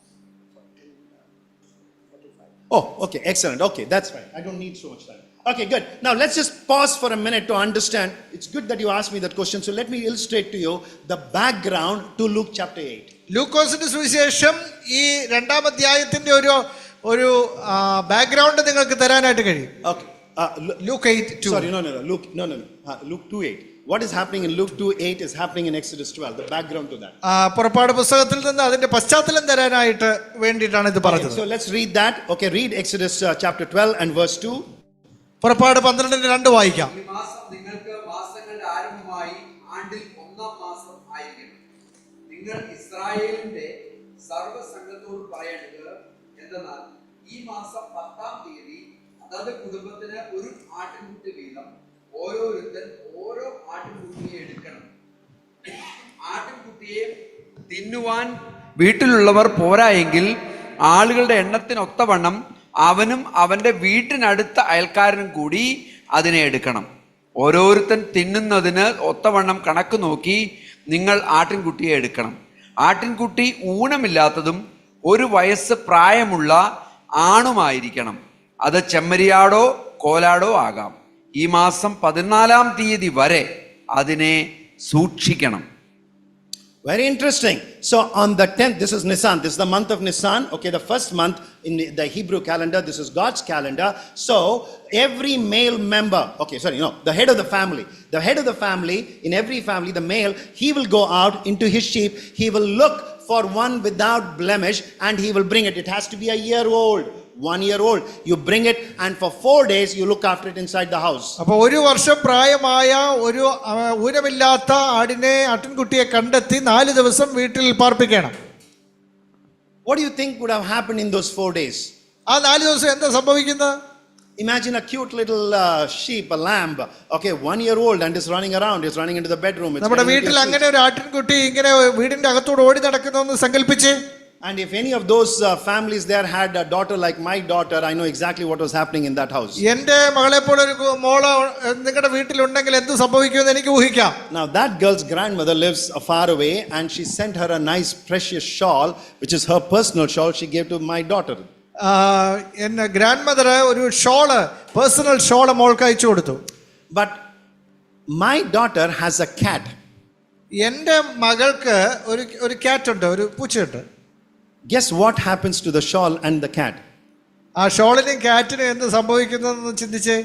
Oh, okay, excellent. Okay, that's fine. I don't need so much time. Okay, good. Now let's just pause for a minute to understand. It's good that you asked me that question. So let me illustrate to you the background to Luke chapter 8. ലൂക്കോസിന്റെ സുവിശേഷം ഈ 2-ാം അധ്യായത്തിന്റെ ഒരു background നിങ്ങൾക്ക് തരാനായിട്ട് കഴിയും. Okay. Luke 8:2. Sorry, no. Luke 2:8. What is happening in Luke 2:8 is happening in Exodus 12. The background to that. പുറപ്പാട് പുസ്തകത്തിൽ നിന്ന് അതിന്റെ പശ്ചാത്തലം തരാനായിട്ട് വേണ്ടിയിട്ടാണ് ഇത് പറഞ്ഞത്. So let's read that. Okay, read Exodus chapter 12 and verse 2. പുറപ്പാട് 12:2 വായിക്കാം. ഈ മാസം നിങ്ങൾക്ക് മാസങ്ങളുടെ ആരംഭമായി ആണ്ടിൽ 1-ാം മാസം ആയിരിക്കണം. നിങ്ങൾ ഇസ്രായേലിന്റെ സർവ്വസംഘത്തോട് പറയേണ്ടത് എന്തെന്നാൽ ഈ മാസം 10-ാം തീയതി അതത് കുടുംബത്തിന് ഒരു ആട്ടിൻകുട്ടി വീതം ഓരോരുത്തൻ ഓരോ ആട്ടിൻകുട്ടിയെ എടുക്കണം. ആട്ടിൻകുട്ടിയെ തിന്നുവാൻ വീട്ടിലുള്ളവർ പോരായെങ്കിൽ ആളുകളുടെ എണ്ണത്തിനൊത്തവണ്ണം അവനും അവന്റെ വീട്ടിനടുത്ത അയൽക്കാരനും കൂടി അതിനെ എടുക്കണം. ഓരോരുത്തൻ തിന്നുന്നതിന് ഒത്തവണ്ണം കണക്ക് നോക്കി നിങ്ങൾ ആട്ടിൻകുട്ടിയെ എടുക്കണം. ആട്ടിൻകുട്ടി ഊനമില്ലാത്തതും 1 വയസ്സ് പ്രായമുള്ള ആണുമായിരിക്കണം. അത് ചെമ്മരിയാടോ കോലാടോ ആകാം. ഈ മാസം 14-ാം തീയതി വരെ അതിനെ സൂക്ഷിക്കണം. Very interesting. So on the 10th, this is Nisan. This is the month of Nisan. Okay, the first month in the Hebrew calendar. This is God's calendar. So every male member, the head of the family. The head of the family, in every family, the male, he will go out into his sheep. He will look for one without blemish and he will bring it. It has to be a year old. 1 year old. You bring it and for 4 days you look after it inside the house. അപ്പോൾ 1 വർഷം പ്രായമായ ഒരു ഊനമില്ലാത്ത ആട്ടിൻകുട്ടിയെ കണ്ടെത്തി 4 ദിവസം വീട്ടിൽ പാർപ്പിക്കണം. What do you think would have happened in those 4 days? ആ 4 ദിവസം എന്താ സംഭവിക്കുന്നത്? Imagine a cute little sheep, a lamb, okay, 1 year old and is running around, is running into the bedroom. നമ്മുടെ വീട്ടിൽ അങ്ങനെ ഒരു ആട്ടിൻകുട്ടി ഇങ്ങനെ വീടിന്റെ അകത്തോട് ഓടി നടക്കുന്നതെന്ന് സങ്കല്പിച്ച്. And if any of those families there had a daughter like my daughter, I know exactly what was happening in that house. എൻ്റെ മകളെ പോലെ ഒരു മോള് നിങ്ങളുടെ വീട്ടിലുണ്ടെങ്കിൽ എന്ത് സംഭവിക്കുമെന്ന് എനിക്ക് ഊഹിക്കാം. Now that girl's grandmother lives far away and she sent her a nice precious shawl which is her personal shawl she gave to my daughter. എൻ്റെ ഗ്രാൻഡ് മദർ ഒരു പേഴ്സണൽ ഷോള് മോൾക്ക് അയച്ചു കൊടുത്തു. But my daughter has a cat. എൻ്റെ മകൾക്ക് ഒരു cat ഉണ്ട്, ഒരു പൂച്ചയുണ്ട്. Guess what happens to the shawl and the cat? ആ ഷോളിനും ക്യാറ്റിനും എന്ത് സംഭവിക്കുന്നതെന്ന് ചിന്തിച്ചേ.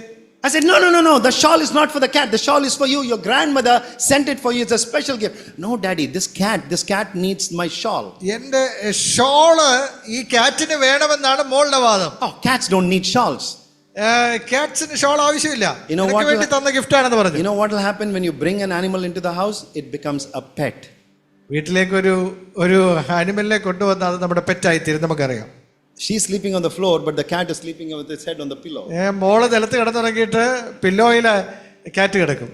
I said, no. The shawl is not for the cat. The shawl is for you. Your grandmother sent it for you. It's a special gift. No, daddy, this cat needs my shawl. എൻ്റെ shawl ഈ ക്യാറ്റിന് വേണമെന്നാണ് മോളുടെ വാദം. Oh, cats don't need shawls. ക്യാറ്റ്സിന് shawl ആവശ്യമില്ല. You know what? വേണ്ടി തന്ന gift ആണെന്ന് പറഞ്ഞു. You know what will happen when you bring an animal into the house? It becomes a pet. വീട്ടിലേക്ക് ഒരു ആനിമലിനെ കൊണ്ടുവന്നാൽ അത് നമ്മുടെ പെറ്റായി തീരും, നമുക്കറിയാം. She's sleeping on the floor, but the cat is sleeping with its head on the pillow. മോള് നിലത്ത് കിടന്നുറങ്ങിയിട്ട് പില്ലോയിൽ കാറ്റ് കിടക്കും.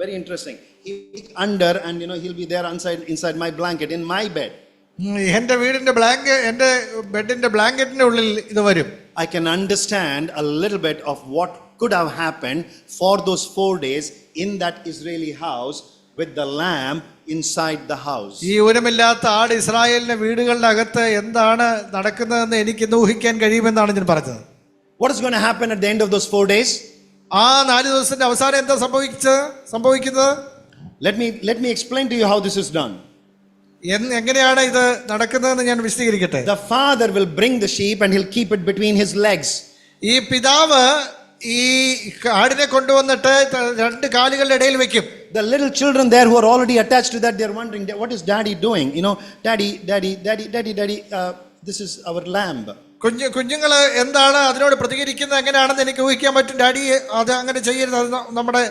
Very interesting. He'll be under, and he'll be there inside my blanket in my bed. എൻ്റെ വീടിന്റെ എൻ്റെ ബെഡിന്റെ ബ്ലാങ്കറ്റിന്റെ ഉള്ളിൽ ഇത് വരും. I can understand a little bit of what could have happened for those 4 days in that Israeli house with the lamb inside the house. ഈ ഊനമില്ലാത്ത ആട് ഇസ്രായേലിന്റെ വീടുകളുടെ അകത്ത് എന്താണ് നടക്കുന്നതെന്ന് എനിക്ക് ഊഹിക്കാൻ കഴിയുമെന്നാണ് ഞാൻ പറഞ്ഞത്. What is going to happen at the end of those 4 days? ആ 4 ദിവസത്തിന്റെ അവസാനം എന്താ സംഭവിക്കുന്നത്? Let me explain to you how this is done. എങ്ങനെയാണ് ഇത് നടക്കുന്നതെന്ന് ഞാൻ വിശദീകരിക്കട്ടെ. The father will bring the sheep and he'll keep it between his legs. ഈ പിതാവ് ഈ ആടിനെ കൊണ്ടുവന്നിട്ട് 2 കാലുകളുടെ ഇടയിൽ വെക്കും. The little children there who are already attached to that, they're wondering, what is daddy doing? Daddy, this is our lamb. കുഞ്ഞുങ്ങള് എന്താണ് അതിനോട് പ്രതികരിക്കുന്നത് എങ്ങനെയാണെന്ന് എനിക്ക് ഊഹിക്കാൻ പറ്റും. ഡാഡി അത് അങ്ങനെ ചെയ്യരുത്, അത് നമ്മുടെ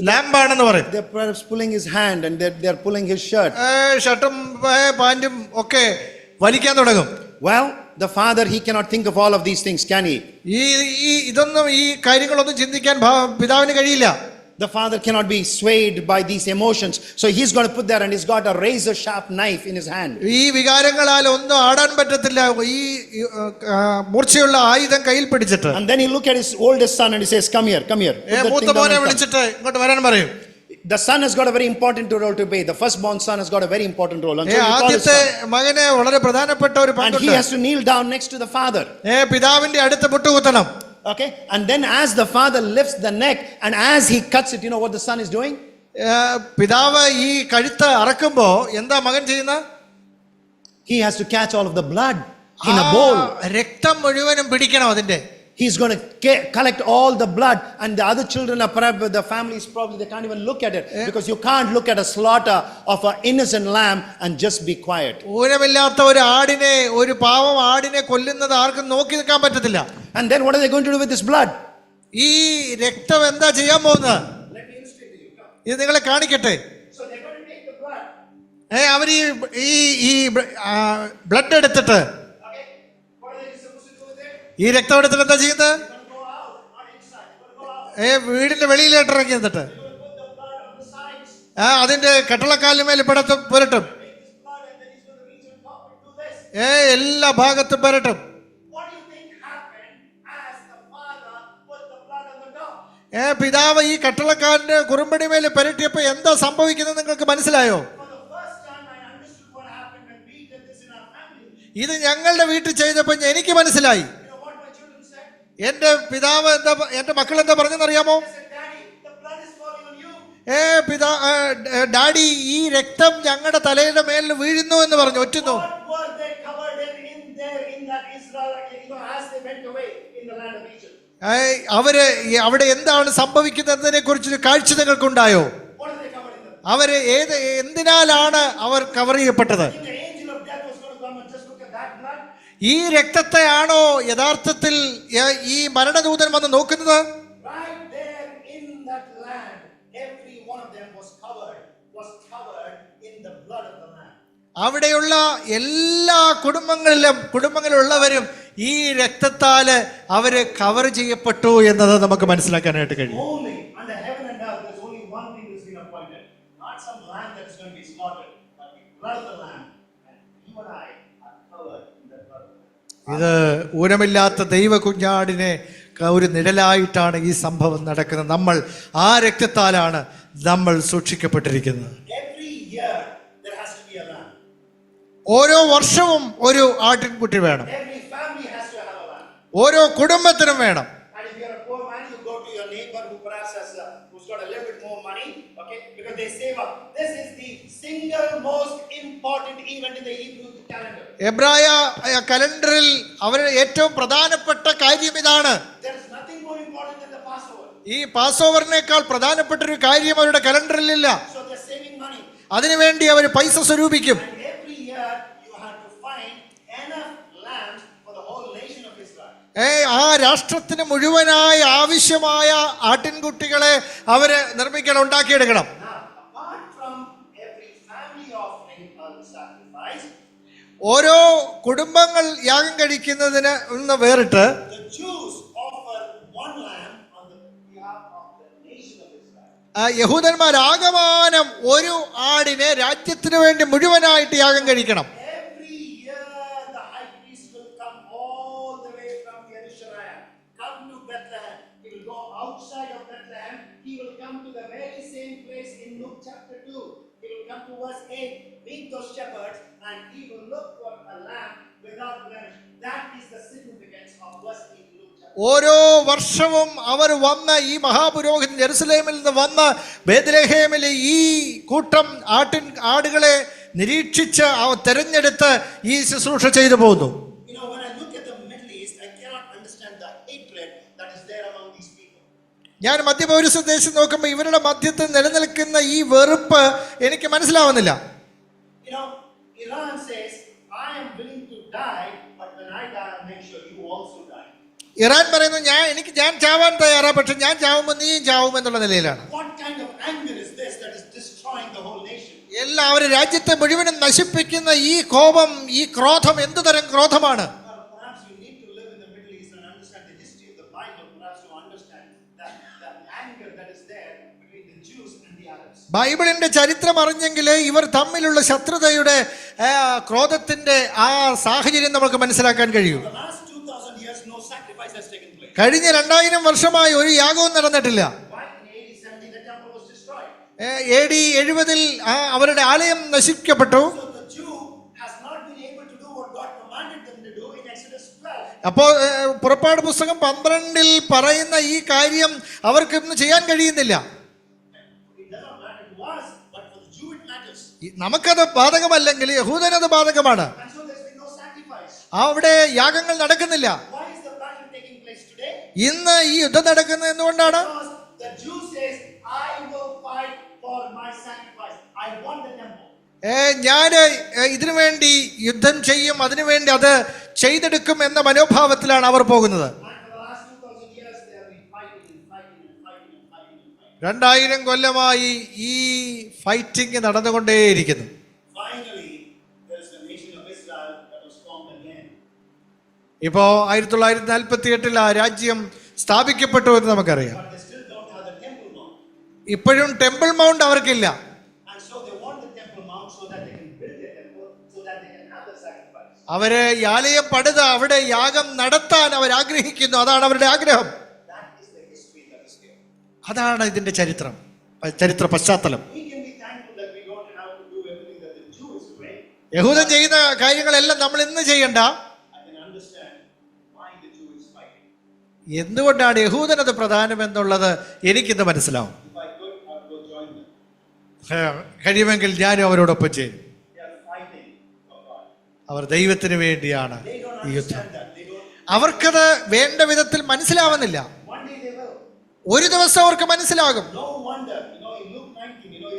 ലാമ്പാണെന്ന് പറയും. They're perhaps pulling his hand and they're pulling his shirt. ഷർട്ടും പാന്റും ഒക്കെ വലിക്കാൻ തുടങ്ങും. Well, the father, he cannot think of all of these things, can he? ഇതൊന്നും ഈ കാര്യങ്ങളൊന്നും ചിന്തിക്കാൻ പിതാവിന് കഴിയില്ല. The father cannot be swayed by these emotions, so he's going to put there and he's got a razor sharp knife in his hand. ഈ വികാരങ്ങളാൽ ഒന്നും ആടാൻ പറ്റത്തില്ല. ഈ മൂർച്ചയുള്ള ആയുധം കയ്യിൽ പിടിച്ചിട്ട്. And then he look at his oldest son and he says, come here. മൂത്ത മോനെ വിളിച്ചിട്ട് ഇങ്ങോട്ട് വരാൻ പറയും. The son has got a very important role to play. The firstborn son has got a very important role. ആദ്യത്തെ മകനെ വളരെ പ്രധാനപ്പെട്ട ഒരു പങ്കുണ്ട്. And he has to kneel down next to the father. പിതാവിന്റെ അടുത്ത് മുട്ടുകുത്തണം. Okay, and then as the father lifts the neck and as he cuts it, what the son is doing? പിതാവ് ഈ കഴുത്ത് അറക്കുമ്പോ എന്താ മകൻ ചെയ്യുന്ന? He has to catch all of the blood in a bowl. രക്തം മുഴുവനും പിടിക്കണം അതിന്റെ. He's going to collect all the blood, and the other children are perhaps, the families probably, they can't even look at it, because you can't look at a slaughter of an innocent lamb and just be quiet. ഊനമില്ലാത്ത ഒരു ആടിനെ, ഒരു പാവം ആടിനെ കൊല്ലുന്നത് ആർക്കും നോക്കി നിൽക്കാൻ പറ്റത്തില്ല. And then what are they going to do with this blood? ഈ രക്തം എന്താ ചെയ്യാൻ പോകുന്നത്? ഇത് നിങ്ങളെ കാണിക്കട്ടെ. So they're going to take the blood. അവര് ഈ ബ്ലഡ് എടുത്തിട്ട് ഈ രക്തം എടുത്തിട്ട് എന്താ ചെയ്യുന്നത്? വീടിന്റെ വെളിയിലോട്ട് ഇറങ്ങി എന്നിട്ട് അതിന്റെ കട്ടളക്കാലിന്മേൽ പുരട്ടും. എല്ലാ ഭാഗത്തും പുരട്ടും. പിതാവ് ഈ കട്ടളക്കാലിന്റെ കുറുമ്പടി മേൽ പുരട്ടിയപ്പോ എന്താ സംഭവിക്കുന്നത് നിങ്ങൾക്ക് മനസ്സിലായോ? ഇത് ഞങ്ങളുടെ വീട്ടിൽ ചെയ്തപ്പോ എനിക്ക് മനസ്സിലായി. എന്റെ പിതാവ് എന്താ, എന്റെ മക്കൾ എന്താ പറഞ്ഞെന്നറിയാമോ? ഡാഡി, ഈ രക്തം ഞങ്ങളുടെ തലയുടെ മേലിൽ വീഴുന്നു എന്ന് പറഞ്ഞു, ഒറ്റുന്നു. അവര് അവിടെ എന്താണ് സംഭവിക്കുന്നതിനെ കുറിച്ചൊരു കാഴ്ച നിങ്ങൾക്കുണ്ടായോ? അവര് എന്തിനാലാണ് അവർ കവർ ചെയ്യപ്പെട്ടത്? ഈ രക്തത്തെയാണോ യഥാർത്ഥത്തിൽ ഈ മരണദൂതൻ വന്ന് നോക്കുന്നത്? അവിടെയുള്ള എല്ലാ കുടുംബങ്ങളിലുള്ളവരും ഈ രക്തത്താല് അവര് കവർ ചെയ്യപ്പെട്ടു എന്നത് നമുക്ക് മനസ്സിലാക്കാനായിട്ട് കഴിയും. ഇത് ഊനമില്ലാത്ത ദൈവ കുഞ്ഞാടിനെ ഒരു നിഴലായിട്ടാണ് ഈ സംഭവം നടക്കുന്നത്. നമ്മൾ ആ രക്തത്താലാണ് നമ്മൾ സൂക്ഷിക്കപ്പെട്ടിരിക്കുന്നത്. ഓരോ വർഷവും ഒരു ആട്ടിൻകുട്ടി വേണം. ഓരോ കുടുംബത്തിനും വേണം. എബ്രായ കലണ്ടറിൽ അവരുടെ ഏറ്റവും പ്രധാനപ്പെട്ട കാര്യം ഇതാണ്. ഈ പാസ്ഓവറിനേക്കാൾ പ്രധാനപ്പെട്ട ഒരു കാര്യം അവരുടെ കലണ്ടറിൽ ഇല്ല. അതിനുവേണ്ടി അവർ പൈസ സ്വരൂപിക്കും. ആ രാഷ്ട്രത്തിന് മുഴുവനായി ആവശ്യമായ ആട്ടിൻകുട്ടികളെ അവര് നിർമ്മിക്കണം, ഉണ്ടാക്കിയെടുക്കണം. ഓരോ കുടുംബങ്ങൾ യാഗം കഴിക്കുന്നതിന് ഒന്ന് വേറിട്ട് The Jews offer one lamb on the behalf of the nation of Israel. യഹൂദന്മാരാകമാനം ഒരു ആടിനെ രാജ്യത്തിന് വേണ്ടി മുഴുവനായിട്ട് യാഗം കഴിക്കണം. Every year the high priest will come all the way from Jerusalem, come to Bethlehem. He will go outside of Bethlehem. He will come to the very same place in Luke chapter 2. He will come to verse 8, meet those shepherds, and he will look for a lamb without blemish. That is the significance of verse 8 in Luke chapter 2. ഓരോ വർഷവും അവർ വന്ന് ഈ മഹാപുരോഹിതൻ ജെറുസലേമിൽ നിന്ന് വന്ന് ബേത്ലഹേമിലെ ഈ കൂട്ടം ആടുകളെ നിരീക്ഷിച്ച് അവ തെരഞ്ഞെടുത്ത് ഈ ശുശ്രൂഷ ചെയ്തു പോകുന്നു. You know, when I look at the Middle East, I cannot understand the hatred that is there among these people. ഞാൻ മധ്യപൗരസ്ത്യ ദേശം നോക്കുമ്പോൾ ഇവരുടെ മധ്യത്തിൽ നിലനിൽക്കുന്ന ഈ വെറുപ്പ് എനിക്ക് മനസ്സിലാവുന്നില്ല. You know, Iran says, I am willing to die, but when I die, I'll make sure you also die. Iran പറയുന്നു ഞാൻ ചാവാൻ തയ്യാറാ, പക്ഷെ ഞാൻ ചാവുമ്പോൾ നീയും ചാവും എന്നുള്ള നിലയിലാണ്. What kind of anger is this that is destroying the whole nation? എല്ലാവരും രാജ്യത്തെ മുഴുവനും നശിപ്പിക്കുന്ന ഈ കോപം, ഈ ക്രോധം എന്തു തരം ക്രോധമാണ്? Perhaps you need to live in the Middle East and understand the history of the Bible, perhaps to understand that the anger that is there between the Jews and the Arabs. ബൈബിളിന്റെ ചരിത്രം അറിഞ്ഞെങ്കിൽ ഇവർ തമ്മിലുള്ള ശത്രുതയുടെ ക്രോധത്തിന്റെ ആ സാഹചര്യം നമുക്ക് മനസ്സിലാക്കാൻ കഴിയും. For the last 2000 years, no sacrifice has taken place. കഴിഞ്ഞ 2000 വർഷമായി ഒരു യാഗവും നടന്നിട്ടില്ല. Why? In AD 70, the temple was destroyed. AD 70 അവരുടെ ആലയം നശിക്കപ്പെട്ടു. So the Jew has not been able to do what God commanded them to do in Exodus 12. അപ്പോൾ പുറപ്പാട് പുസ്തകം 12 പറയുന്ന ഈ കാര്യം അവർക്ക് ഇന്ന് ചെയ്യാൻ കഴിയുന്നില്ല. It does not matter to us, but for the Jew it matters. നമുക്കത് ബാധകമല്ലെങ്കിൽ യഹൂദനത് ബാധകമാണ്. And so there's been no sacrifice. അവിടെ യാഗങ്ങൾ നടക്കുന്നില്ല. Why is the battle taking place today? ഇന്ന് ഈ യുദ്ധം നടക്കുന്നത് എന്തുകൊണ്ടാണ്? Because the Jew says, I will fight for my sacrifice. I want the temple. ഞാൻ ഇതിനു വേണ്ടി യുദ്ധം ചെയ്യും, അതിനുവേണ്ടി അത് ചെയ്തെടുക്കും എന്ന മനോഭാവത്തിലാണ് അവർ പോകുന്നത്. And for the last 2000 years, they have been fighting and fighting and fighting and fighting and fighting. 2000 കൊല്ലമായി ഈ fighting നടന്നുകൊണ്ടേയിരിക്കുന്നു. Finally, there is the nation of Israel that was formed again. ഇപ്പോ 1948 ആ രാജ്യം സ്ഥാപിക്കപ്പെട്ടു എന്ന് നമുക്കറിയാം. But they still don't have the temple mount. ഇപ്പോഴും temple mount അവർക്കില്ല. And so they want the temple mount so that they can build their temple, so that they can have the sacrifice. അവര് ഈ ആലയം പണിത് അവിടെ യാഗം നടത്താൻ അവർ ആഗ്രഹിക്കുന്നു. അതാണ് അവരുടെ ആഗ്രഹം. That is the history that is here. അതാണ് ഇതിന്റെ ചരിത്ര പശ്ചാത്തലം. We can be thankful that we don't have to do everything that the Jew is doing. യഹൂദൻ ചെയ്യുന്ന കാര്യങ്ങളെല്ലാം നമ്മൾ ഇന്ന് ചെയ്യണ്ട. I can understand why the Jew is fighting. എന്തുകൊണ്ടാണ് യഹൂദൻ അത് പ്രധാനമെന്നുള്ളത് എനിക്കിന്ന് മനസ്സിലാവും. If I could, I would go join them. കഴിയുമെങ്കിൽ ഞാനും അവരോടൊപ്പം ചെയ്യും. They are fighting for God. അവർ ദൈവത്തിന് വേണ്ടിയാണ് They don't ഈ യുദ്ധം. understand that. They don't. അവർക്കത് വേണ്ട വിധത്തിൽ മനസ്സിലാവുന്നില്ല. One day they will. ഒരു ദിവസം അവർക്ക് മനസ്സിലാകും. No wonder, you know, in Luke 19, you know,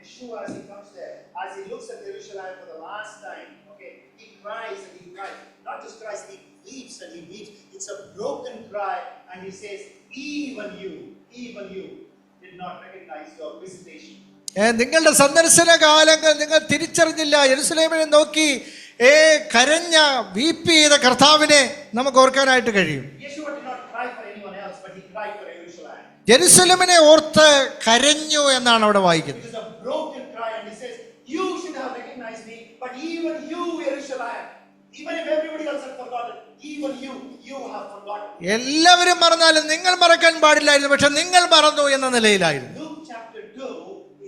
Yeshua, as he comes there, as he looks at Jerusalem for the last time, okay, he cries and he cries. Not just cries, he weeps and he weeps. It's a broken cry, and he says, even you did not recognize your visitation. നിങ്ങളുടെ സന്ദർശന കാലങ്ങൾ നിങ്ങൾ തിരിച്ചറിഞ്ഞില്ല. യെരൂശലേമിനെ നോക്കി കരഞ്ഞ വീപ്പ് ചെയ്ത കർത്താവിനെ നമുക്ക് ഓർക്കാനായിട്ട് കഴിയും. Yeshua did not cry for anyone else, but he cried for Jerusalem. യെരൂശലേമിനെ ഓർത്ത് കരഞ്ഞു എന്നാണ് അവിടെ വായിക്കുന്നത്. It is a broken cry, and he says, you should have recognized me, but even you, Jerusalem, even if everybody else had forgotten, even you have forgotten. എല്ലാവരും മറന്നാലും നിങ്ങൾ മറക്കാൻ പാടില്ലായിരുന്നു, പക്ഷെ നിങ്ങൾ മറന്നു എന്ന നിലയിലായിരുന്നു. Luke chapter 2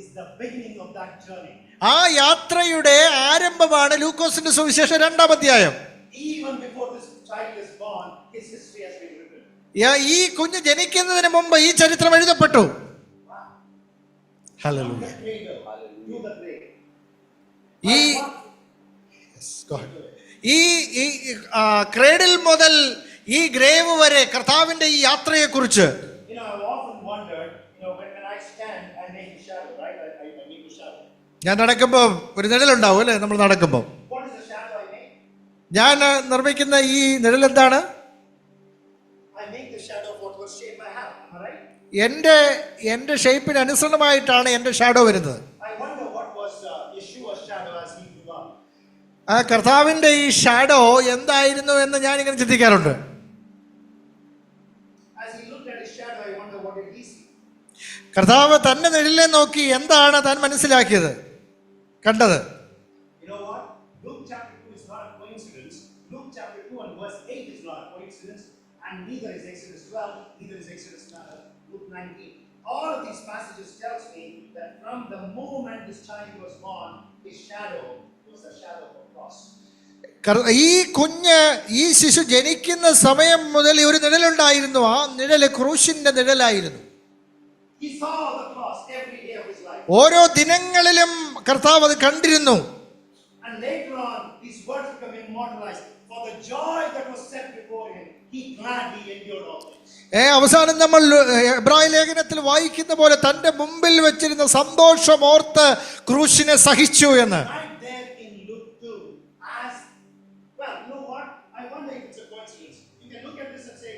is the beginning of that journey. ആ യാത്രയുടെ ആരംഭമാണ് ലൂക്കോസിന്റെ സുവിശേഷം 2-ാം അധ്യായം. Even before this child is born, his history has been written. ഈ കുഞ്ഞ് ജനിക്കുന്നതിന് മുമ്പ് ഈ ചരിത്രം എഴുതപ്പെട്ടു. ഹല്ലേലൂയ. Do the great. ഈ ക്രേഡിൽ മുതൽ ഈ ഗ്രേവ് വരെ കർത്താവിന്റെ ഈ യാത്രയെ കുറിച്ച് You know, I've often wondered, you know, when I stand, I make a shadow, right? I make a shadow. ഞാൻ നടക്കുമ്പോൾ ഒരു നിഴലുണ്ടാവും അല്ലേ? നമ്മൾ നടക്കുമ്പോൾ What is the shadow I make? ഞാൻ നിർമ്മിക്കുന്ന ഈ നിഴൽ എന്താണ്? I make the shadow of whatever shape I have. Am I right? എന്റെ ഷേപ്പിന് അനുസരണമായിട്ടാണ് എന്റെ ഷാഡോ വരുന്നത്. I wonder what was Yeshua's shadow as he grew up. ആ കർത്താവിന്റെ ഈ ഷാഡോ എന്തായിരുന്നു എന്ന് ഞാൻ ഇങ്ങനെ ചിന്തിക്കാറുണ്ട്. As he looked at his shadow, I wonder what did he see? കർത്താവ് തന്റെ നിഴലിനെ നോക്കി എന്താണ് താൻ മനസ്സിലാക്കിയത്, കണ്ടത്? You know what? Luke chapter 2 is not a coincidence. Luke chapter 2 and verse 8 is not a coincidence, and neither is Exodus 12, neither is Exodus Luke 19. All of these passages tells me that from the moment this child was born, his shadow was the shadow of a cross. ഈ ശിശു ജനിക്കുന്ന സമയം മുതൽ ഒരു നിഴലുണ്ടായിരുന്നു. ആ നിഴല് ക്രൂശിന്റെ നിഴലായിരുന്നു. He saw the cross every day of his life. ഓരോ ദിനങ്ങളിലും കർത്താവ് അത് കണ്ടിരുന്നു. And later on, these words become immortalized. For the joy that was set before him, he gladly endured all things. അവസാനം നമ്മൾ എബ്രായ ലേഖനത്തിൽ വായിക്കുന്ന പോലെ തന്റെ മുമ്പിൽ വെച്ചിരുന്ന സന്തോഷം ഓർത്ത് ക്രൂശിനെ സഹിച്ചു എന്ന്. Right there in Luke 2, as well, you know what? I wonder if it's a coincidence. You can look at this and say,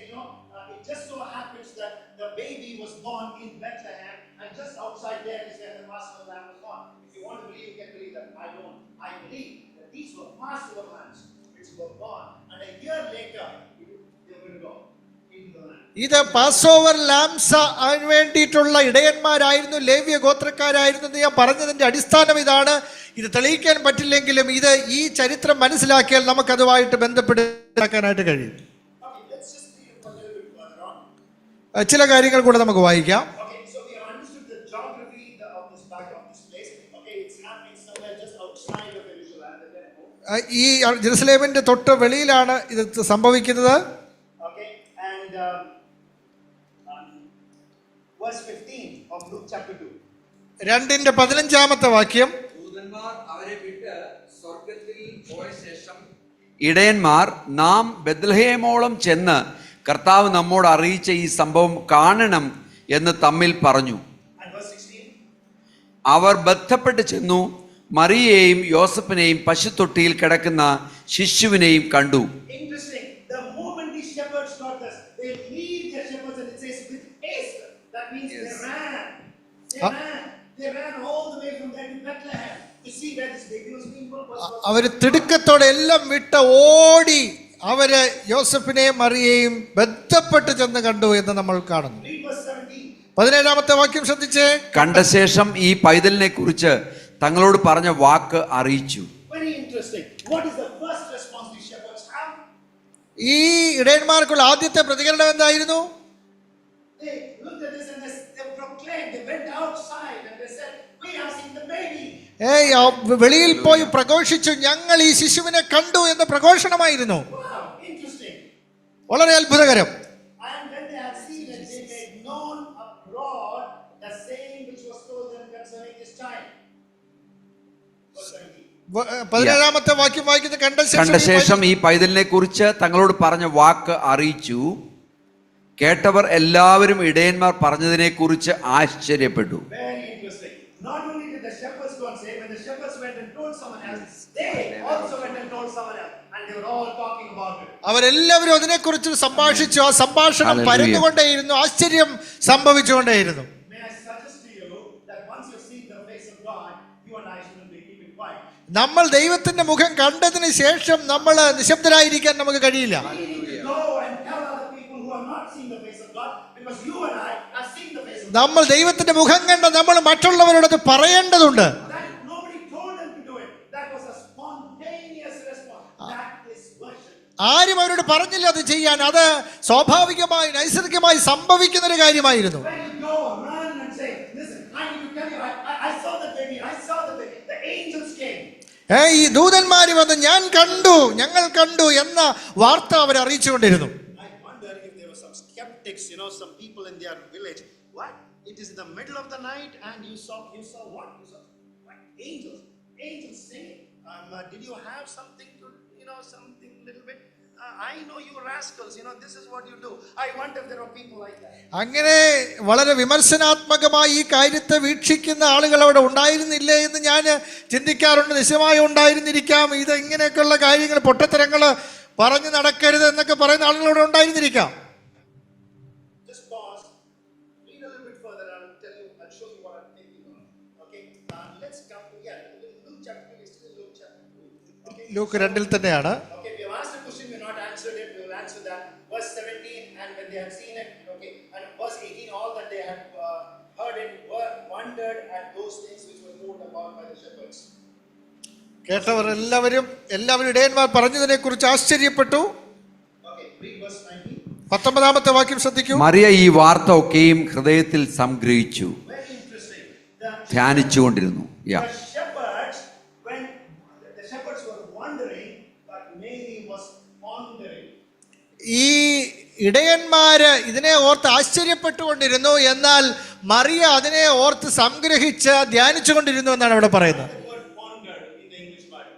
it just so happens that the baby was born in Bethlehem, and just outside there is where the Passover lamb was born. If you want to believe, you can believe that. I don't. I believe that these were Passover lambs which were born, and a year later they will go into the land. ഇത് പാസ്ഓവർ lamps അതിന് വേണ്ടിയിട്ടുള്ള ഇടയന്മാരായിരുന്നു, ലേവ്യ ഗോത്രക്കാരായിരുന്നു എന്ന് ഞാൻ പറഞ്ഞതിന്റെ അടിസ്ഥാനം ഇതാണ്. ഇത് തെളിയിക്കാൻ പറ്റില്ലെങ്കിലും ഇത് ഈ ചരിത്രം മനസ്സിലാക്കിയാൽ നമുക്കതുമായിട്ട് ബന്ധപ്പെടുത്താനായിട്ട് കഴിയും. Okay, let's just read it a little bit further on. ചില കാര്യങ്ങൾ കൂടെ നമുക്ക് വായിക്കാം. Okay, so we have understood the geography of this place. Okay, it's happening somewhere just outside of Jerusalem, the temple. ഈ ജെറുസലേമിന്റെ തൊട്ട് വെളിയിലാണ് ഇത് സംഭവിക്കുന്നത്. Okay, and verse 15 of Luke chapter 2. 2:15 വാക്യം. ദൂതന്മാർ അവരെ വിട്ട് സ്വർഗ്ഗത്തിൽ പോയ ശേഷം ഇടയന്മാർ നാം ബെത്ലഹേമോളം ചെന്ന് കർത്താവ് നമ്മോട് അറിയിച്ച ഈ സംഭവം കാണണം എന്ന് തമ്മിൽ പറഞ്ഞു. And verse 16. അവർ ബന്ധപ്പെട്ട് ചെന്നു മറിയയെയും യോസഫിനെയും പശുത്തൊട്ടിയിൽ കിടക്കുന്ന ശിശുവിനെയും കണ്ടു. Interesting. The moment these shepherds got this, they leave their shepherds and it says with haste. That means they ran. They ran all the way from there to Bethlehem to see where this baby was being born. അവര് തിടുക്കത്തോടെ എല്ലാം വിട്ട് ഓടി അവര് യോസഫിനെയും മറിയയെയും ബന്ധപ്പെട്ട് ചെന്ന് കണ്ടു എന്ന് നമ്മൾ കാണുന്നു. Read verse 17. 17 വാക്യം ശ്രദ്ധിച്ചേ. കണ്ട ശേഷം ഈ പൈതലിനെ കുറിച്ച് തങ്ങളോട് പറഞ്ഞ വാക്ക് അറിയിച്ചു. Very interesting. What is the first response these shepherds have? ഈ ഇടയന്മാർക്കുള്ള ആദ്യത്തെ പ്രതികരണം എന്തായിരുന്നു? They looked at this and they proclaimed. They went outside and they said, "We have seen the baby." വെളിയിൽ പോയി പ്രഘോഷിച്ചു, ഞങ്ങൾ ഈ ശിശുവിനെ കണ്ടു എന്ന് പ്രഘോഷണമായിരുന്നു. Wow, interesting. വളരെ അത്ഭുതകരം. And when they had seen it, they made known abroad the saying which was told them concerning this child. Verse 17. 17 വാക്യം വായിക്കുന്നത്. കണ്ട ശേഷം ഈ പൈതലിനെ കുറിച്ച് തങ്ങളോട് പറഞ്ഞ വാക്ക് അറിയിച്ചു. കേട്ടവർ എല്ലാവരും ഇടയന്മാർ പറഞ്ഞതിനെ കുറിച്ച് ആശ്ചര്യപ്പെട്ടു. Very interesting. Not only did the shepherds go and say, when the shepherds went and told someone else, they also went and told someone else, and they were all talking about it. അവരെല്ലാവരും അതിനെക്കുറിച്ച് സംഭാഷിച്ചു. ആ സംഭാഷണം പരന്നുകൊണ്ടേയിരുന്നു, ആശ്ചര്യം സംഭവിച്ചുകൊണ്ടേയിരുന്നു. May I suggest to you that once you see the face of God, you and I shouldn't be keeping quiet. നമ്മൾ ദൈവത്തിന്റെ മുഖം കണ്ടതിന് ശേഷം നമ്മൾ നിശബ്ദരായിരിക്കാൻ നമുക്ക് കഴിയില്ല. We need to go and tell other people who have not seen the face of God, because you and I have seen the face of God. നമ്മൾ ദൈവത്തിന്റെ മുഖം കണ്ട നമ്മൾ മറ്റുള്ളവരോട് അത് പറയേണ്ടതുണ്ട്. That nobody told them to do it. That was a spontaneous response. That is worship. ആരും അവരോട് പറഞ്ഞില്ല അത് ചെയ്യാൻ. അത് സ്വാഭാവികമായി നൈസർഗികമായി സംഭവിക്കുന്ന ഒരു കാര്യമായിരുന്നു. When you go, run and say, "Listen, I need to tell you, I saw the baby. I saw the baby. The angels came." ഈ ദൂതന്മാര് വന്ന് ഞങ്ങൾ കണ്ടു എന്ന വാർത്ത അവർ അറിയിച്ചുകൊണ്ടിരുന്നു. I wonder if there were some skeptics, some people in their village. What? It is in the middle of the night and you saw what? You saw what? Angels singing. Did you have something to, something little bit? I know you rascals, this is what you do. I wonder if there are people like that. അങ്ങനെ വളരെ വിമർശനാത്മകമായി ഈ കാര്യത്തെ വീക്ഷിക്കുന്ന ആളുകൾ അവിടെ ഉണ്ടായിരുന്നില്ലേ എന്ന് ഞാൻ ചിന്തിക്കാറുണ്ട്. നിശ്ചയമായി ഉണ്ടായിരുന്നിരിക്കാം. ഇത് ഇങ്ങനെയൊക്കെയുള്ള കാര്യങ്ങൾ, പൊട്ടത്തരങ്ങൾ പറഞ്ഞു നടക്കരുത് എന്നൊക്കെ പറയുന്ന ആളുകൾ അവിടെ ഉണ്ടായിരുന്നിരിക്കാം. Just pause, read a little bit further, and I'll show you what I'm thinking of. Okay, let's come to Luke chapter 2. Luke chapter 2. Luke 2 തന്നെയാണ്. Okay, we have asked a question, we have not answered it. We will answer that. Verse 17, and when they had seen it, okay, and verse 18, all that they had heard it wondered at those things which were told about by the shepherds. കേട്ടവർ എല്ലാവരും ഇടയന്മാർ പറഞ്ഞതിനെ കുറിച്ച് ആശ്ചര്യപ്പെട്ടു. Okay, read verse 19. 19-ാമത്തെ വാക്യം ശ്രദ്ധിക്കൂ. മറിയ ഈ വാർത്ത ഒക്കെയും ഹൃദയത്തിൽ സംഗ്രഹിച്ചു Very interesting. ധ്യാനിച്ചുകൊണ്ടിരുന്നു. Yeah The shepherds, when the shepherds were wondering, but Mary was pondering. ഈ ഇടയന്മാര് ഇതിനെ ഓർത്ത് ആശ്ചര്യപ്പെട്ടുകൊണ്ടിരുന്നു, എന്നാൽ മറിയ അതിനെ ഓർത്ത് സംഗ്രഹിച്ച് ധ്യാനിച്ചുകൊണ്ടിരുന്നു എന്നാണ് ഇവിടെ പറയുന്നത്. The word pondered in the English Bible.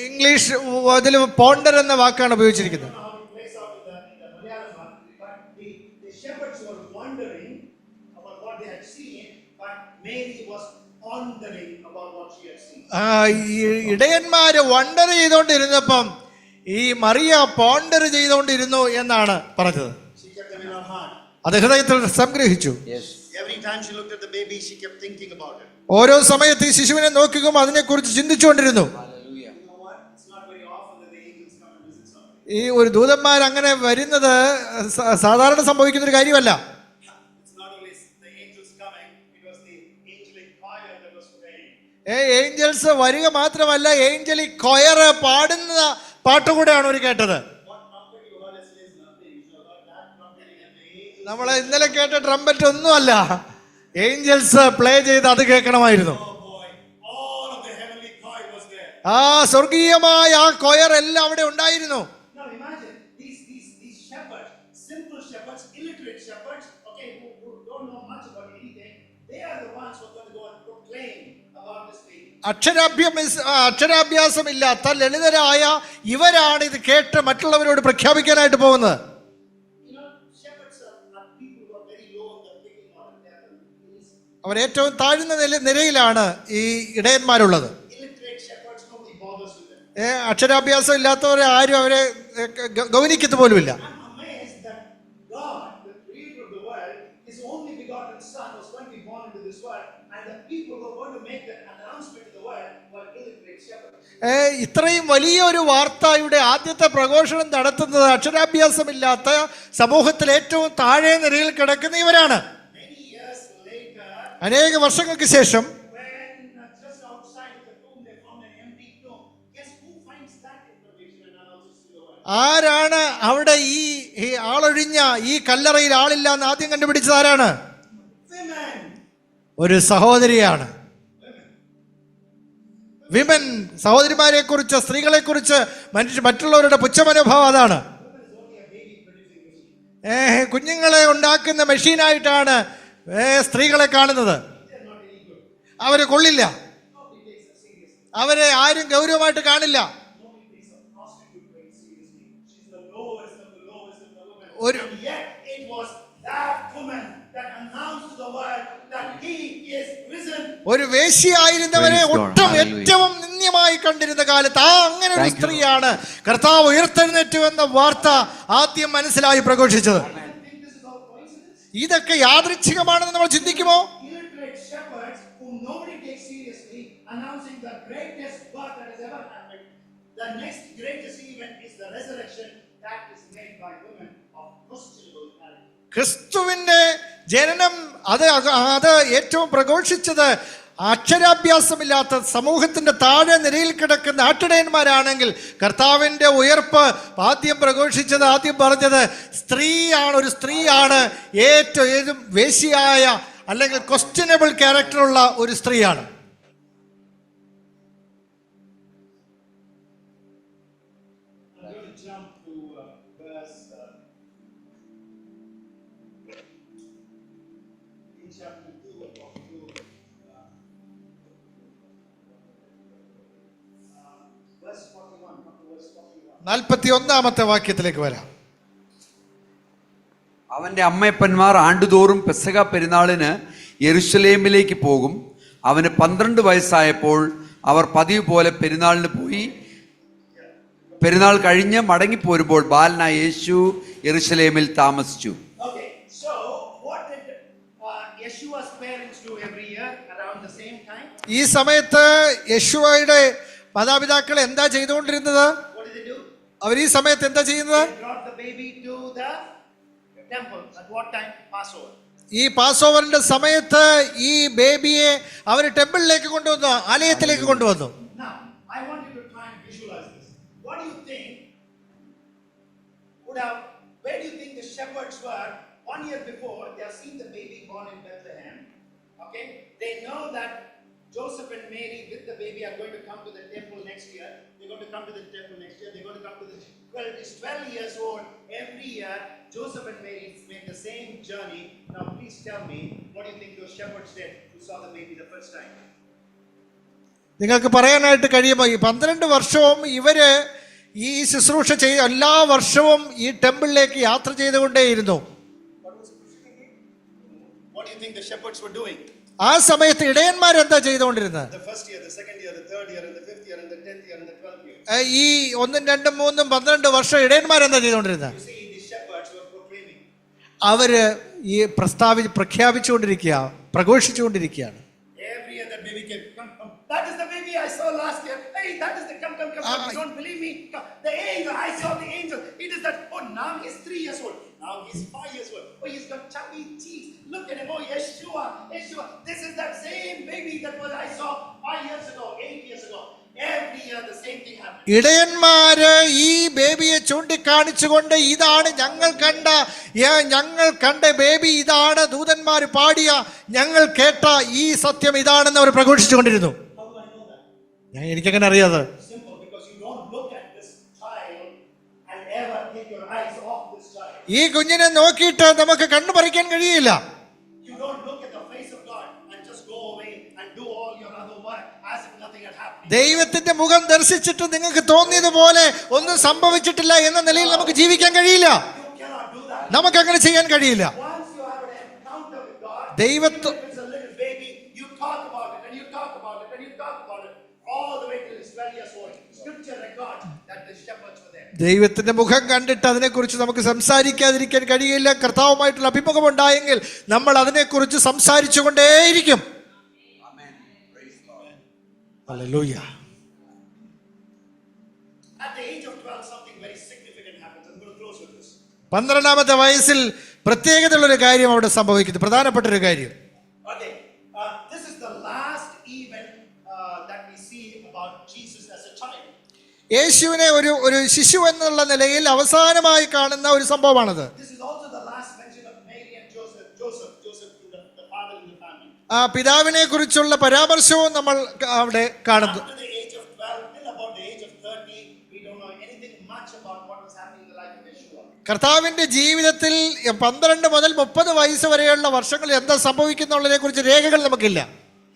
English അതിൽ പോണ്ടർ എന്ന വാക്കാണ് ഉപയോഗിച്ചിരിക്കുന്നത്. I don't know how it plays out in the Malayalam one, but the shepherds were wondering about what they had seen, but Mary was pondering about what she had seen. ഈ ഇടയന്മാര് wonder ചെയ്തുകൊണ്ടിരുന്നപ്പം ഈ Mariya ponder ചെയ്തുകൊണ്ടിരുന്നു എന്നാണ് പറഞ്ഞത്. She kept them in her heart. അത് ഹൃദയത്തിൽ സംഗ്രഹിച്ചു. Every time she looked at the baby, she kept thinking about it. ഓരോ സമയത്ത് ഈ ശിശുവിനെ നോക്കുകയും അതിനെക്കുറിച്ച് ചിന്തിച്ചുകൊണ്ടിരുന്നു. You know what? It's not very often that the angels come and visit somebody. ഈ ഒരു ദൂതന്മാർ അങ്ങനെ വരുന്നത് സാധാരണ സംഭവിക്കുന്ന ഒരു കാര്യമല്ല. It's not only the angels coming, it was the angelic choir that was praying. Angels വരിക മാത്രമല്ല, ഏഞ്ചലിക് കൊയർ പാടുന്ന പാട്ടുകൂടെയാണ് അവർ കേട്ടത്. What trumpet you heard yesterday is nothing. You heard that trumpeting and the angels. നമ്മൾ ഇന്നലെ കേട്ട trumpet ഒന്നുമല്ല, Angeles play ചെയ്ത് അത് കേൾക്കണമായിരുന്നു. Oh boy, all of the heavenly choir was there. ആ സ്വർഗീയമായ ആ കൊയർ എല്ലാം അവിടെ ഉണ്ടായിരുന്നു. Now imagine these shepherds, simple shepherds, illiterate shepherds, okay, who don't know much about anything. They are the ones who are going to go and proclaim about this baby. അക്ഷരാഭ്യാസമില്ലാത്ത ലളിതരായ ഇവരാണ് ഇത് കേട്ട് മറ്റുള്ളവരോട് പ്രഖ്യാപിക്കാനായിട്ട് പോകുന്നത്. You know, shepherds are people who are very low on the picking order. They are the least. അവർ ഏറ്റവും താഴ്ന്ന നിരയിലാണ് ഈ ഇടയന്മാരുള്ളത്. Illiterate shepherds, nobody bothers with them. അക്ഷരാഭ്യാസം ഇല്ലാത്തവരെ ആരും അവരെ ഗൗനിക്കത്ത് പോലുമില്ല. I'm amazed that God, the creator of the world, his only begotten son was going to be born into this world, and the people who are going to make that announcement to the world were illiterate shepherds. ഇത്രയും വലിയൊരു വാർത്തയുടെ ആദ്യത്തെ പ്രഘോഷണം നടത്തുന്നത് അക്ഷരാഭ്യാസമില്ലാത്ത സമൂഹത്തിൽ ഏറ്റവും താഴെ നിരയിൽ കിടക്കുന്ന ഇവരാണ്. Many years later, അനേക വർഷങ്ങൾക്ക് ശേഷം when just outside the tomb they found an empty tomb, guess who finds that information and announces to the world? ആരാണ് അവിടെ ഈ ആളൊഴിഞ്ഞ ഈ കല്ലറയിൽ ആളില്ല എന്ന് ആദ്യം കണ്ടുപിടിച്ചത് ആരാണ്? Women. ഒരു സഹോദരിയാണ്. വിമൻ, സഹോദരിമാരെ കുറിച്ച്, സ്ത്രീകളെ കുറിച്ച് മറ്റുള്ളവരുടെ പുച്ഛമനോഭാവം അതാണ്. കുഞ്ഞുങ്ങളെ ഉണ്ടാക്കുന്ന മെഷീനായിട്ടാണ് സ്ത്രീകളെ കാണുന്നത്. അവരെ കൊള്ളില്ല, അവരെ ആരും ഗൗരവമായിട്ട് കാണില്ല. ഒരു Yet it was that woman that announced to the world that he is risen. ഒരു വേശ്യയായിരുന്നവരെ ഏറ്റവും നിന്ദ്യമായി കണ്ടിരുന്ന കാലത്ത് അങ്ങനെ ഒരു സ്ത്രീയാണ് കർത്താവ് ഉയർത്തെഴുന്നേറ്റു എന്ന വാർത്ത ആദ്യം മനസ്സിലായി പ്രഘോഷിച്ചത്. ഇതൊക്കെ യാദൃച്ഛികമാണെന്ന് നമ്മൾ ചിന്തിക്കുമോ? Illiterate shepherds whom nobody takes seriously, announcing the greatest birth that has ever happened. The next greatest event is the resurrection that is made by women of questionable character. ക്രിസ്തുവിന്റെ ജനനം അത് ഏറ്റവും പ്രഘോഷിച്ചത് അക്ഷരാഭ്യാസമില്ലാത്ത സമൂഹത്തിന്റെ താഴെ നിരയിൽ കിടക്കുന്ന ആട്ടിടയന്മാരാണെങ്കിൽ കർത്താവിന്റെ ഉയർപ്പ് ആദ്യം പ്രഘോഷിച്ചത്, ആദ്യം പറഞ്ഞത് സ്ത്രീയാണ്. ഒരു സ്ത്രീയാണ് ഏറ്റവും വേശ്യയായ അല്ലെങ്കിൽ ക്വസ്റ്റ്യനബിൾ ക്യാരക്ടറുള്ള ഒരു സ്ത്രീയാണ്. I'm going to jump to verse in chapter 2 of verse 41, not to verse 41. 41-ാമത്തെ വാക്യത്തിലേക്ക് വരാം. അവന്റെ അമ്മയപ്പന്മാർ ആണ്ടുതോറും പെസഹ പെരുന്നാളിന് യെരുശലേമിലേക്ക് പോകും. അവന് 12 വയസ്സായപ്പോൾ അവർ പതിവ് പോലെ പെരുന്നാളിന് പോയി. പെരുന്നാൾ കഴിഞ്ഞ് മടങ്ങിപ്പോരുമ്പോൾ ബാലനായ യേശു യെരുശലേമിൽ താമസിച്ചു. Okay, so what did Yeshua's parents do every year around the same time? ഈ സമയത്ത് യേശുവയുടെ മാതാപിതാക്കൾ എന്താ ചെയ്തുകൊണ്ടിരുന്നത്? What did they do? അവർ ഈ സമയത്ത് എന്താ ചെയ്യുന്നത്? They brought the baby to the temple. At what time? Passover. ഈ പാസ് ഓവറിന്റെ സമയത്ത് ഈ ബേബിയെ അവർ ടെമ്പിളിലേക്ക് കൊണ്ടുവന്നു, ആലയത്തിലേക്ക് കൊണ്ടുവന്നു. Now, I want you to try and visualize this. What do you think where do you think the shepherds were 1 year before? They have seen the baby born in Bethlehem. Okay? They know that Joseph and Mary with the baby are going to come to the temple next year. They're going to come to the temple next year. They're going to come to the 12 years old. Every year, Joseph and Mary make the same journey. Now, please tell me, what do you think those shepherds did who saw the baby the first time? നിങ്ങൾക്ക് പറയാനായിട്ട് കഴിയുമോ? ഈ 12 വർഷവും ഇവര് ഈ ശുശ്രൂഷ എല്ലാ വർഷവും ഈ ടെമ്പിളിലേക്ക് യാത്ര ചെയ്തുകൊണ്ടേയിരുന്നു. What do you think the shepherds were doing? ആ സമയത്ത് ഇടയന്മാർ എന്താ ചെയ്തുകൊണ്ടിരുന്നത്? The first year, the second year, the third year, and the fifth year, and the 10th year, and the 12th year. ഈ 1, 2, 3, 12 വർഷം ഇടയന്മാർ എന്താ ചെയ്തുകൊണ്ടിരുന്നത്? You see, these shepherds were proclaiming. അവര് ഈ പ്രഖ്യാപിച്ചുകൊണ്ടിരിക്കുക, പ്രഘോഷിച്ചുകൊണ്ടിരിക്കുകയാണ്. Every year that baby came, come. That is the baby I saw last year. Hey, that is the come. You don't believe me? Come. The angel, I saw the angel. It is that. Oh, now he's 3 years old. Now he's 5 years old. Oh, he's got chubby cheeks. Look at him. Oh, Yeshua. This is that same baby that I saw 5 years ago, 8 years ago. Every year the same thing happens. ഇടയന്മാര് ഈ ബേബിയെ ചൂണ്ടിക്കാണിച്ചുകൊണ്ട് ഇതാണ് ഞങ്ങൾ കണ്ട baby, ഇതാണ് ദൂതന്മാർ പാടിയ, ഞങ്ങൾ കേട്ട ഈ സത്യം ഇതാണെന്ന് അവർ പ്രഘോഷിച്ചുകൊണ്ടിരുന്നു. എനിക്കങ്ങനെ അറിയാതെ. Simple, because you don't look at this child and ever take your eyes off this child. ഈ കുഞ്ഞിനെ നോക്കിയിട്ട് നമുക്ക് കണ്ണു പറിക്കാൻ കഴിയില്ല. You don't look at the face of God and just go away and do all your other work as if nothing had happened. ദൈവത്തിന്റെ മുഖം ദർശിച്ചിട്ട് നിങ്ങൾക്ക് തോന്നിയതുപോലെ ഒന്നും സംഭവിച്ചിട്ടില്ല എന്ന നിലയിൽ നമുക്ക് ജീവിക്കാൻ കഴിയില്ല. You cannot do that. നമുക്ക് അങ്ങനെ ചെയ്യാൻ കഴിയില്ല. Once you have an encounter with God, ദൈവത്തെ even if it's a little baby, you talk about it and you talk about it and you talk about it all the way till it's 12 years old. Scripture records that the shepherds were there. ദൈവത്തിന്റെ മുഖം കണ്ടിട്ട് അതിനെക്കുറിച്ച് നമുക്ക് സംസാരിക്കാതിരിക്കാൻ കഴിയില്ല. കർത്താവുമായിട്ടുള്ള അഭിമുഖം ഉണ്ടായെങ്കിൽ നമ്മൾ അതിനെക്കുറിച്ച് സംസാരിച്ചുകൊണ്ടേയിരിക്കും. Hallelujah. At the age of 12, something very significant happens. I'm going to close with this. 12-ാമത്തെ വയസ്സിൽ പ്രത്യേകതയുള്ള ഒരു കാര്യം അവിടെ സംഭവിക്കുന്നു, പ്രധാനപ്പെട്ട ഒരു കാര്യം. Okay, this is the last event that we see about Jesus as a child. യേശുവിനെ ഒരു ശിശു എന്നുള്ള നിലയിൽ അവസാനമായി കാണുന്ന ഒരു സംഭവമാണത്. This is also the last mention of Mary and Joseph, the father in the family. പിതാവിനെ കുറിച്ചുള്ള പരാമർശവും നമ്മൾ അവിടെ കാണുന്നു. After the age of 12, till about the age of 30, we don't know anything much about what was happening in the life of Yeshua. കർത്താവിന്റെ ജീവിതത്തിൽ 12 മുതൽ 30 വയസ്സ് വരെയുള്ള വർഷങ്ങളിൽ എന്താ സംഭവിക്കുന്നുള്ളതിനെ കുറിച്ച് രേഖകൾ നമുക്കില്ല.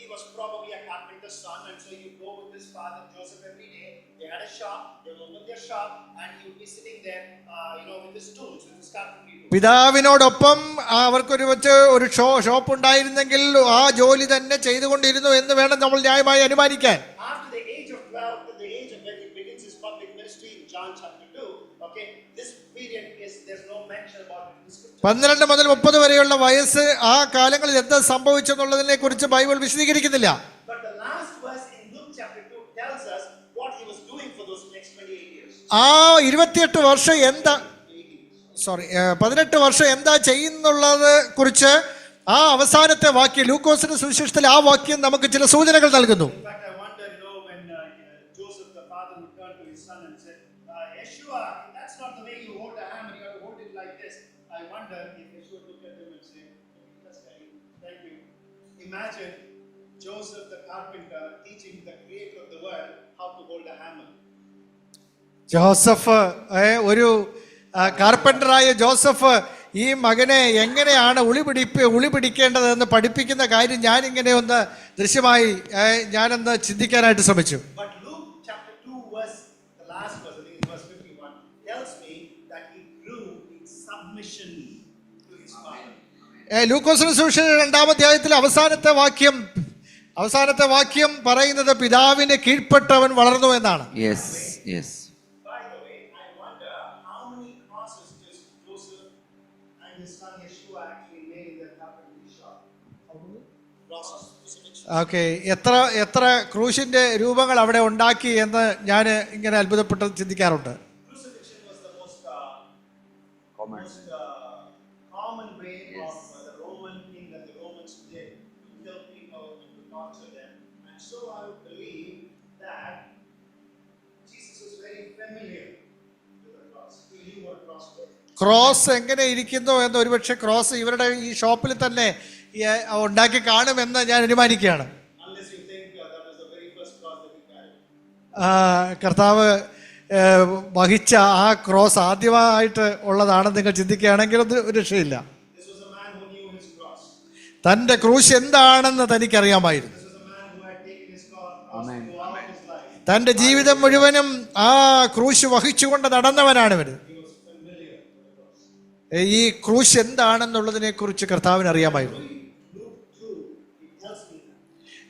He was probably a carpenter's son, and so you go with his father Joseph every day. They had a shop, they would open their shop, and he would be sitting there, with his tools, with his carpentry tools. പിതാവിനോടൊപ്പം ഒരു shop ഉണ്ടായിരുന്നെങ്കിൽ ആ ജോലി തന്നെ ചെയ്തുകൊണ്ടിരുന്നു എന്ന് വേണം നമ്മൾ ന്യായമായി അനുമാനിക്കാൻ. After the age of 12, to the age of when he begins his public ministry in John chapter 2, okay, this period there's no mention about it in scripture. 12 മുതൽ 30 വരെയുള്ള വയസ്സ് ആ കാലങ്ങളിൽ എന്താ സംഭവിച്ചെന്നുള്ളതിനെ കുറിച്ച് ബൈബിൾ വിശദീകരിക്കുന്നില്ല. But the last verse in Luke chapter 2 tells us what he was doing for those next 28 years. ആ 18 വർഷം 18 വർഷം എന്താ ചെയ്യുന്നുള്ളത് കുറിച്ച് ആ അവസാനത്തെ വാക്യം ലൂക്കോസിന്റെ സുവിശേഷത്തിൽ ആ വാക്യം നമുക്ക് ചില സൂചനകൾ നൽകുന്നു. In fact, I wonder, when Joseph the father would turn to his son and said, Yeshua, that's not the way you hold a hammer, you have to hold it like this. I wonder if Yeshua looked at him and said, that's very, thank you. Imagine Joseph the carpenter teaching the creator of the world how to hold a hammer. Joseph ഒരു കാർപ്പൻ്ററായ Joseph ഈ മകനെ എങ്ങനെയാണ് ഉളി പിടിക്കേണ്ടതെന്ന് പഠിപ്പിക്കുന്ന കാര്യം ഞാനിങ്ങനെ ഒന്ന് ദൃശ്യമായി ഞാനൊന്ന് ചിന്തിക്കാനായിട്ട് ശ്രമിച്ചു. But Luke chapter 2 verse, the last verse, I think it's verse 51, tells me that he grew in submission to his father. ലൂക്കോസിന്റെ സുവിശേഷം 2-ാം അധ്യായത്തിൽ അവസാനത്തെ വാക്യം പറയുന്നത് പിതാവിനെ കീഴ്പ്പെട്ടവൻ വളർന്നു എന്നാണ്. Yes. By the way, I wonder how many crosses does Joseph and his son Yeshua actually made in their carpentry shop? Okay, എത്ര ക്രൂശിന്റെ രൂപങ്ങൾ അവിടെ ഉണ്ടാക്കി എന്ന് ഞാൻ ഇങ്ങനെ അത്ഭുതപ്പെട്ട് ചിന്തിക്കാറുണ്ട്. Crucifixion was the most common way of the Roman king that the Romans did to kill people and to torture them. And so I would believe that Jesus was very familiar with the cross. He knew what a cross was. Cross എങ്ങനെ ഇരിക്കുന്നു എന്ന് ഒരുപക്ഷെ cross ഇവരുടെ ഈ ഷോപ്പിൽ തന്നെ ഉണ്ടാക്കി കാണുമെന്ന് ഞാൻ അനുമാനിക്കുകയാണ്. Unless you think that was the very first cross that he carried. കർത്താവ് വഹിച്ച ആ ക്രോസ് ആദ്യമായിട്ട് ഉള്ളതാണെന്ന് നിങ്ങൾ ചിന്തിക്കുകയാണെങ്കിൽ അത് ഒരു രക്ഷയില്ല. This was a man who knew his cross. തൻ്റെ ക്രൂശ് എന്താണെന്ന് തനിക്കറിയാമായിരുന്നു. This was a man who had taken his cross through all of his life. തൻ്റെ ജീവിതം മുഴുവനും ആ ക്രൂശ് വഹിച്ചുകൊണ്ട് നടന്നവനാണ് ഇവര്. ഈ ക്രൂശ് എന്താണെന്നുള്ളതിനെ കുറിച്ച് കർത്താവിന് അറിയാമായിരുന്നു.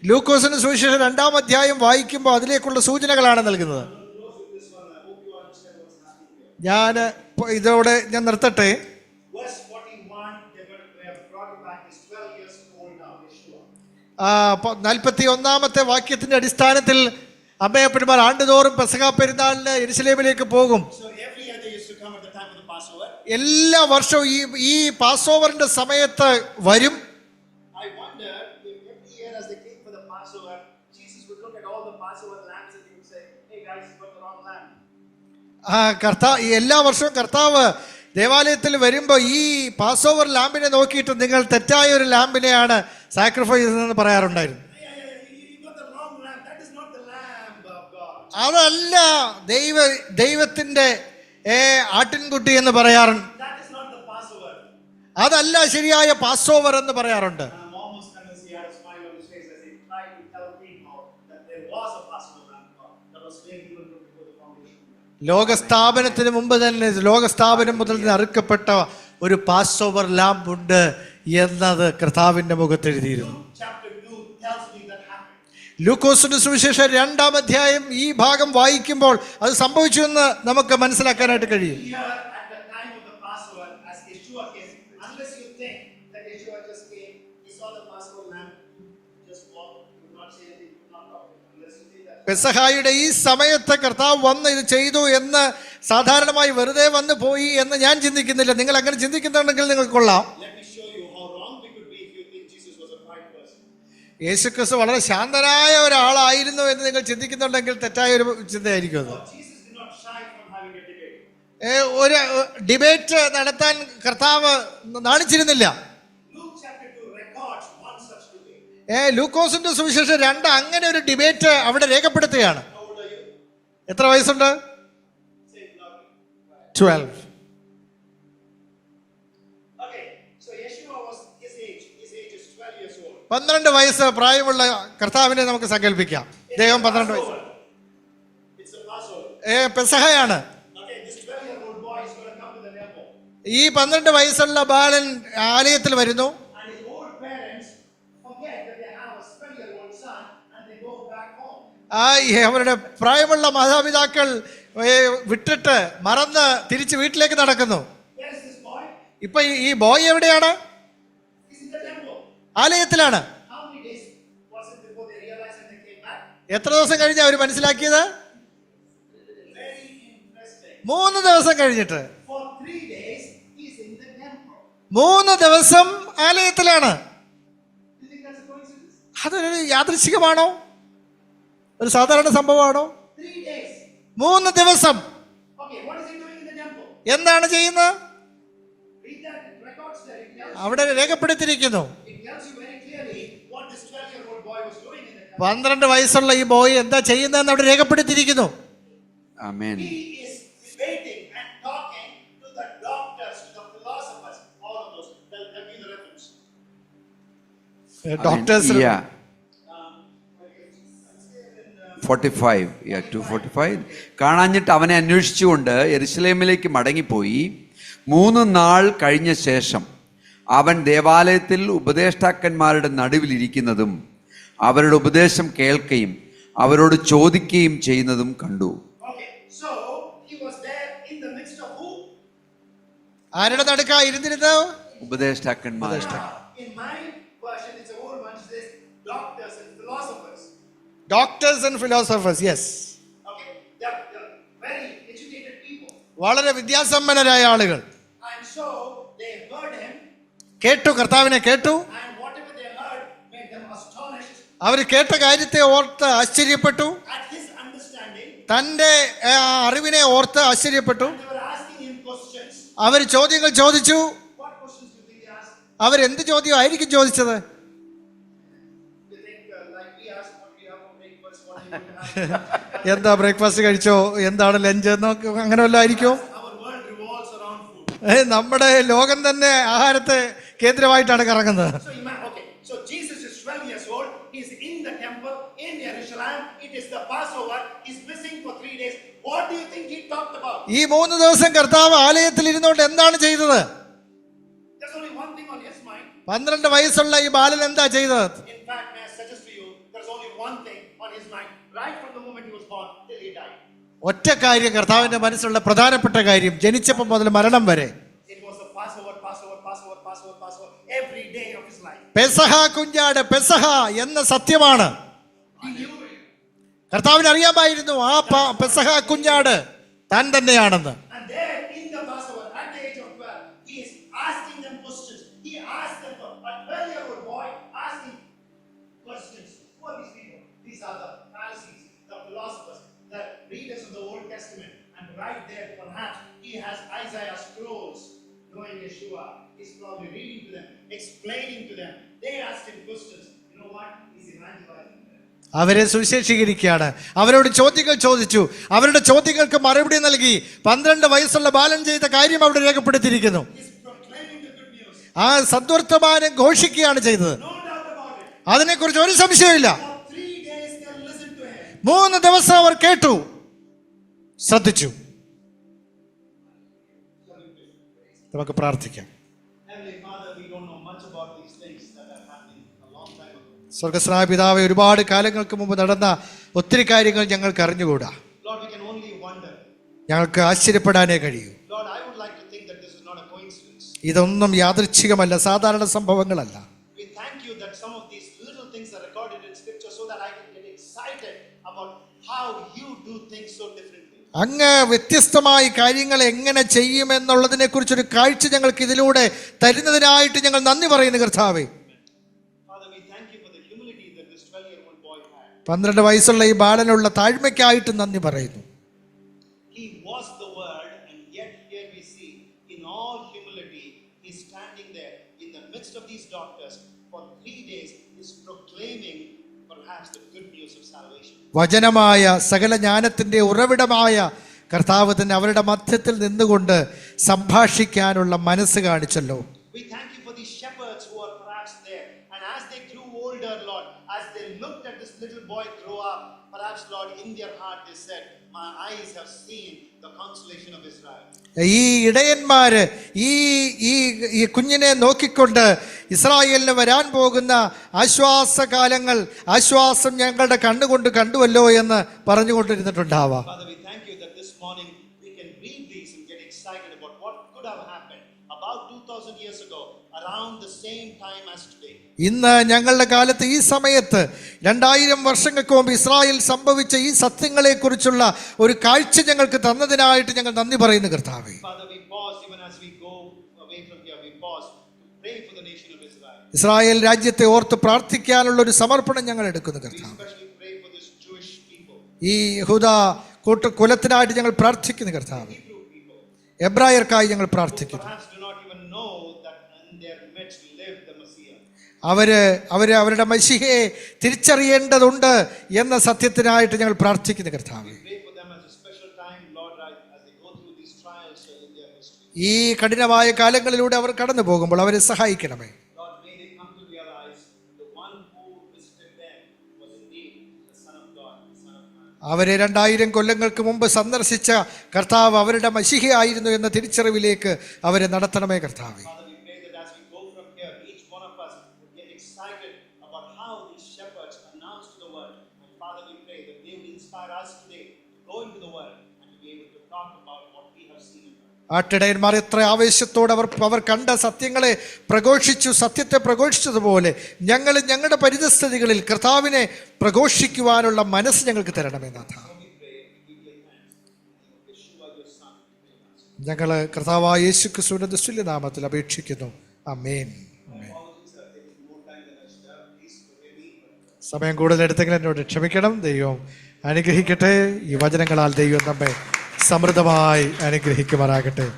ലൂക്കോസിന് സുവിശേഷം 2-ാം അധ്യായം വായിക്കുമ്പോൾ അതിലേക്കുള്ള സൂചനകളാണ് നൽകുന്നത്. ഞാൻ ഇതോടെ ഞാൻ നിർത്തട്ടെ. Verse 41, they have brought him back. He's 12 years old now, Yeshua. 41-ാമത്തെ വാക്യത്തിന്റെ അടിസ്ഥാനത്തിൽ അമ്മയപ്പന്മാർ ആണ്ടുതോറും പെസഹ പെരുന്നാളിന് യെരുശലേമിലേക്ക് പോകും. So every year they used to come at the time of the Passover. എല്ലാ വർഷവും ഈ പാസ്ഓവറിന്റെ സമയത്ത് വരും. I wonder if every year as they came for the Passover, Jesus would look at all the Passover lambs and he would say, "Hey guys, you got the wrong lamb." എല്ലാ വർഷവും കർത്താവ് ദേവാലയത്തിൽ വരുമ്പോൾ ഈ പാസ്ഓവർ ലാമ്പിനെ നോക്കിയിട്ട് നിങ്ങൾ തെറ്റായ ഒരു ലാമ്പിനെയാണ് സാക്രിഫൈസ് എന്ന് പറയാറുണ്ടായിരുന്നു. You got the wrong lamb. That is not the lamb of God. അതല്ല ദൈവത്തിന്റെ ആട്ടിൻകുട്ടി എന്ന് പറയാറുണ്ട്. That is not the Passover. അതല്ല ശരിയായ പാസ്ഓവർ എന്ന് പറയാറുണ്ട്. I'm almost convinced he had a smile on his face as he tried to tell people that there was a Passover lamb that was slain even before the foundation. ലോകസ്ഥാപനത്തിന് മുമ്പ് തന്നെ ലോകസ്ഥാപനം മുതൽ അറുക്കപ്പെട്ട ഒരു പാസ്ഓവർ lamp ഉണ്ട് എന്നത് കർത്താവിന്റെ മുഖത്ത് എഴുതിയിരുന്നു. Chapter 2 tells me that happened. ലൂക്കോസിന്റെ സുവിശേഷം 2-ാം അധ്യായം ഈ ഭാഗം വായിക്കുമ്പോൾ അത് സംഭവിച്ചു എന്ന് നമുക്ക് മനസ്സിലാക്കാനായിട്ട് കഴിയും. Here at the time of the Passover, as Yeshua came, unless you think that Yeshua just came, he saw the Passover lamb, just walked, could not say anything, could not talk. Unless you think that. പെസഹായുടെ ഈ സമയത്ത് കർത്താവ് വന്ന് ഇത് ചെയ്തു എന്ന് സാധാരണമായി വെറുതെ വന്ന് പോയി എന്ന് ഞാൻ ചിന്തിക്കുന്നില്ല. നിങ്ങൾ അങ്ങനെ ചിന്തിക്കുന്നുണ്ടെങ്കിൽ നിങ്ങൾക്ക് കൊള്ളാം. Let me show you how wrong we could be if you think Jesus was a quiet person. യേശുക്രിസ്തു വളരെ ശാന്തനായ ഒരാളായിരുന്നു എന്ന് നിങ്ങൾ ചിന്തിക്കുന്നുണ്ടെങ്കിൽ തെറ്റായ ഒരു ചിന്തയായിരിക്കും അത്. Jesus did not shy from having a debate. ഒരു ഡിബേറ്റ് നടത്താൻ കർത്താവ് നാണിച്ചിരുന്നില്ല. Luke chapter 2 records one such debate. ലൂക്കോസിന്റെ സുവിശേഷം 2 അങ്ങനെ ഒരു ഡിബേറ്റ് അവിടെ രേഖപ്പെടുത്തുകയാണ്. How old are you? എത്ര വയസ്സുണ്ട്? Say it loudly. 12. Okay, so Yeshua was his age. His age is 12 years old. 12 വയസ്സ് പ്രായമുള്ള കർത്താവിനെ നമുക്ക് സങ്കല്പിക്കാം. അദ്ദേഹം 12 വയസ്സ്. It's a Passover. പെസഹയാണ്. Okay, this 12-year-old boy is going to come to the temple. ഈ 12 വയസ്സുള്ള ബാലൻ ആലയത്തിൽ വരുന്നു. And his old parents forget that they have a 12-year-old son and they go back home. അവരുടെ പ്രായമുള്ള മാതാപിതാക്കൾ വിട്ടിട്ട് മറന്ന് തിരിച്ച് വീട്ടിലേക്ക് നടക്കുന്നു. Where is this boy? ഇപ്പൊ ഈ ബോയ് എവിടെയാണ്? He's in the temple. ആലയത്തിലാണ്. How many days was it before they realized and they came back? എത്ര ദിവസം കഴിഞ്ഞ് അവർ മനസ്സിലാക്കിയത്? Very interesting. 3 ദിവസം കഴിഞ്ഞിട്ട്. For 3 days, he's in the temple. 3 ദിവസം ആലയത്തിലാണ്. You think that's a coincidence? അതൊരു യാദൃശ്ചികമാണോ? ഒരു സാധാരണ സംഭവമാണോ? 3 days. 3 ദിവസം. Okay, what is he doing in the temple? എന്താണ് ചെയ്യുന്നത്? Read that, it records there. അവിടെ രേഖപ്പെടുത്തിയിരിക്കുന്നു. It tells you very clearly what this 12-year-old boy was doing in the temple. 12 വയസ്സുള്ള ഈ ബോയ് എന്താ ചെയ്യുന്നതെന്ന് അവിടെ രേഖപ്പെടുത്തിയിരിക്കുന്നു. ആമേൻ. He is debating and talking to the doctors, to the philosophers, all of those. Tell me the reference. Doctors 45, 2:45. കാണാഞ്ഞിട്ട് അവനെ അന്വേഷിച്ചുകൊണ്ട് യെരുശലേമിലേക്ക് മടങ്ങിപ്പോയി. 3 നാൾ കഴിഞ്ഞ ശേഷം അവൻ ദേവാലയത്തിൽ ഉപദേഷ്ടാക്കന്മാരുടെ നടുവിലിരിക്കുന്നതും അവരുടെ ഉപദേശം കേൾക്കുകയും അവരോട് ചോദിക്കുകയും ചെയ്യുന്നതും കണ്ടു. Okay, so he was there in the midst of who? ആരുടെ നടുക്കാ ഇരുന്നിരുന്നത്? ഉപദേഷ്ടാക്കന്മാർ. In my version, it's a old one. It says Doctors and philosophers, yes. Okay, they're very educated people. വളരെ വിദ്യാസമ്പന്നരായ ആളുകൾ. And so they heard him, കേട്ടു, കർത്താവിനെ കേട്ടു. and whatever they heard made them astonished അവർ കേട്ട കാര്യത്തെ ഓർത്ത് ആശ്ചര്യപ്പെട്ടു. at his understanding. തൻ്റെ അറിവിനെ ഓർത്ത് ആശ്ചര്യപ്പെട്ടു. They were asking him questions. അവർ ചോദ്യങ്ങൾ ചോദിച്ചു. What questions do you think they asked? അവരെന്ത് ചോദ്യമായിരിക്കും ചോദിച്ചത്? You think like we asked, what do you have for breakfast? What are you going to have? എന്താ breakfast കഴിച്ചോ, എന്താണ് ലഞ്ച് എന്നൊക്കെ അങ്ങനെ വല്ലതും ആയിരിക്കോ? Our world revolves around food. നമ്മുടെ ലോകം തന്നെ ആഹാരത്തെ കേന്ദ്രമായിട്ടാണ് കറങ്ങുന്നത്. Okay, so Jesus is 12 years old. He's in the temple in Jerusalem. It is the Passover. He's missing for 3 days. What do you think he talked about? ഈ 3 ദിവസം കർത്താവ് ആലയത്തിൽ ഇരുന്നുകൊണ്ട് എന്താണ് ചെയ്തത്? There's only one thing on his mind. 12 വയസ്സുള്ള ഈ ബാലൻ എന്താ ചെയ്തത്? In fact, may I suggest to you, there's only one thing on his mind right from the moment he was born till he died. ഒറ്റ കാര്യം കർത്താവിന്റെ മനസ്സിലുള്ള പ്രധാനപ്പെട്ട കാര്യം, ജനിച്ചപ്പോൾ മുതൽ മരണം വരെ. It was the Passover, Passover, Passover, Passover, Passover, every day of his life. പെസഹ കുഞ്ഞാട്, പെസഹ എന്ന സത്യമാണ്. He knew it. കർത്താവിന് അറിയാമായിരുന്നു ആ പെസഹ കുഞ്ഞാട് താൻ തന്നെയാണെന്ന്. And there in the Passover, at the age of 12, he is asking them questions. He asked them, a 12-year-old boy asking questions. Who are these people? These are the Pharisees, the philosophers, the readers of the Old Testament. And right there, perhaps, he has Isaiah scrolls, knowing Yeshua. He's probably reading to them, explaining to them. They asked him questions. You know what? He's evangelizing them. അവരെ സുവിശേഷീകരിക്കുകയാണ്. അവരോട് ചോദ്യങ്ങൾ ചോദിച്ചു. അവരുടെ ചോദ്യങ്ങൾക്ക് മറുപടി നൽകി. 12 വയസ്സുള്ള ബാലൻ ചെയ്ത കാര്യം അവിടെ രേഖപ്പെടുത്തിയിരിക്കുന്നു. He's proclaiming the good news. ആ സദ്വർത്തമാനം ഘോഷിക്കുകയാണ് ചെയ്തത്. No doubt about it. അതിനെക്കുറിച്ച് ഒരു സംശയമില്ല. For 3 days they listened to him. 3 ദിവസം അവർ കേട്ടു, ശ്രദ്ധിച്ചു. നമുക്ക് പ്രാർത്ഥിക്കാം. Heavenly Father, we don't know much about these things that are happening a long time ago. സ്വർഗസ്നായ പിതാവേ, ഒരുപാട് കാലങ്ങൾക്ക് മുമ്പ് നടന്ന ഒത്തിരി കാര്യങ്ങൾ ഞങ്ങൾക്ക് അറിഞ്ഞുകൂടാ. Lord, we can only wonder. ഞങ്ങൾക്ക് ആശ്ചര്യപ്പെടാനേ കഴിയൂ. Lord, I would like to think that this is not a coincidence. ഇതൊന്നും യാദൃച്ഛികമല്ല, സാധാരണ സംഭവങ്ങളല്ല. We thank you that some of these little things are recorded in Scripture so that I can get excited about how you do things so differently. അങ്ങ് വ്യത്യസ്തമായി കാര്യങ്ങൾ എങ്ങനെ ചെയ്യുമെന്നുള്ളതിനെ കുറിച്ചൊരു കാഴ്ച ഞങ്ങൾക്ക് ഇതിലൂടെ തരുന്നതിനായിട്ട് ഞങ്ങൾ നന്ദി പറയുന്നു കർത്താവേ. Father, we thank you for the humility that this 12-year-old boy had. 12 വയസ്സുള്ള ഈ ബാലനുള്ള താഴ്മയ്ക്കായിട്ട് നന്ദി പറയുന്നു. He was the Word, and yet here we see, in all humility, he's standing there in the midst of these doctors for 3 days, is proclaiming perhaps the good news of salvation. വചനമായ സകല ജ്ഞാനത്തിന്റെ ഉറവിടമായ കർത്താവ് തന്നെ അവരുടെ മധ്യത്തിൽ നിന്നുകൊണ്ട് സംഭാഷിക്കാനുള്ള മനസ്സ് കാണിച്ചല്ലോ. We thank you for these shepherds who are perhaps there, and as they grew older, Lord, as they looked at this little boy grow up, perhaps, Lord, in their heart they said, my eyes have seen the consolation of Israel. ഈ ഇടയന്മാര് ഈ കുഞ്ഞിനെ നോക്കിക്കൊണ്ട് ഇസ്രായേലിന് വരാൻ പോകുന്ന ആശ്വാസകാലങ്ങൾ, ആശ്വാസം ഞങ്ങളുടെ കണ്ണുകൊണ്ട് കണ്ടുവല്ലോ എന്ന് പറഞ്ഞുകൊണ്ടിരുന്നിട്ടുണ്ടാവാം. Father, we thank you that this morning we can read these and get excited about what could have happened about 2000 years ago, around the same time as today. ഇന്ന് ഞങ്ങളുടെ കാലത്ത് ഈ സമയത്ത് 2000 വർഷങ്ങൾക്ക് മുമ്പ് ഇസ്രായേൽ സംഭവിച്ച ഈ സത്യങ്ങളെക്കുറിച്ചുള്ള ഒരു കാഴ്ച ഞങ്ങൾക്ക് തന്നതിനായിട്ട് ഞങ്ങൾ നന്ദി പറയുന്നു കർത്താവേ. Father, we pause even as we go away from here. We pause to pray for the nation of Israel. Israel രാജ്യത്തെ ഓർത്ത് പ്രാർത്ഥിക്കാനുള്ള ഒരു സമർപ്പണം ഞങ്ങൾ എടുക്കുന്നു We കർത്താവേ. especially pray for this Jewish people, ഈ യഹൂദ കുലത്തിനായിട്ട് ഞങ്ങൾ പ്രാർത്ഥിക്കുന്നു കർത്താവേ. Hebrew people, എബ്രായർക്കായി ഞങ്ങൾ പ്രാർത്ഥിക്കുന്നു. perhaps do not even know that in their midst lived the Messiah. അവരുടെ മശിഹയെ തിരിച്ചറിയേണ്ടതുണ്ട് എന്ന സത്യത്തിനായിട്ട് ഞങ്ങൾ പ്രാർത്ഥിക്കുന്നു കർത്താവേ. Pray for them as a special time, Lord, right, as they go through these trials in their history. ഈ കഠിനമായ കാലങ്ങളിലൂടെ അവർ കടന്നു പോകുമ്പോൾ അവരെ സഹായിക്കണമേ. Lord, may they come to realize the one who visited them was indeed the Son of God, the Son of Man. അവരെ 2000 കൊല്ലങ്ങൾക്ക് മുമ്പ് സന്ദർശിച്ച കർത്താവ് അവരുടെ മശിഹയായിരുന്നു എന്ന തിരിച്ചറിവിലേക്ക് അവരെ നടത്തണമേ കർത്താവേ. Father, we pray that as we go from here, each one of us would get excited about how these shepherds announced to the world. And Father, we pray that they will inspire us today to go into the world and to be able to talk about what we have seen in them. ആട്ടിടയന്മാർ എത്ര ആവേശത്തോടെ അവർ കണ്ട സത്യങ്ങളെ പ്രഘോഷിച്ചു, സത്യത്തെ പ്രഘോഷിച്ചതുപോലെ ഞങ്ങൾ ഞങ്ങളുടെ പരിതസ്ഥിതികളിൽ കർത്താവിനെ പ്രഘോഷിക്കുവാനുള്ള മനസ്സ് ഞങ്ങൾക്ക് തരണമേ നാഥ. ഞങ്ങൾ കർത്താവായ യേശു ക്രിസ്തുവിന്റെ തുല്യ നാമത്തിൽ അപേക്ഷിക്കുന്നു. ആമേൻ. സമയം കൂടുതൽ എടുത്തെങ്കിലും എന്നോട് ക്ഷമിക്കണം. ദൈവം അനുഗ്രഹിക്കട്ടെ. ഈ വചനങ്ങളാൽ ദൈവം നമ്മെ സമൃദ്ധമായി അനുഗ്രഹിക്കുമാറാകട്ടെ.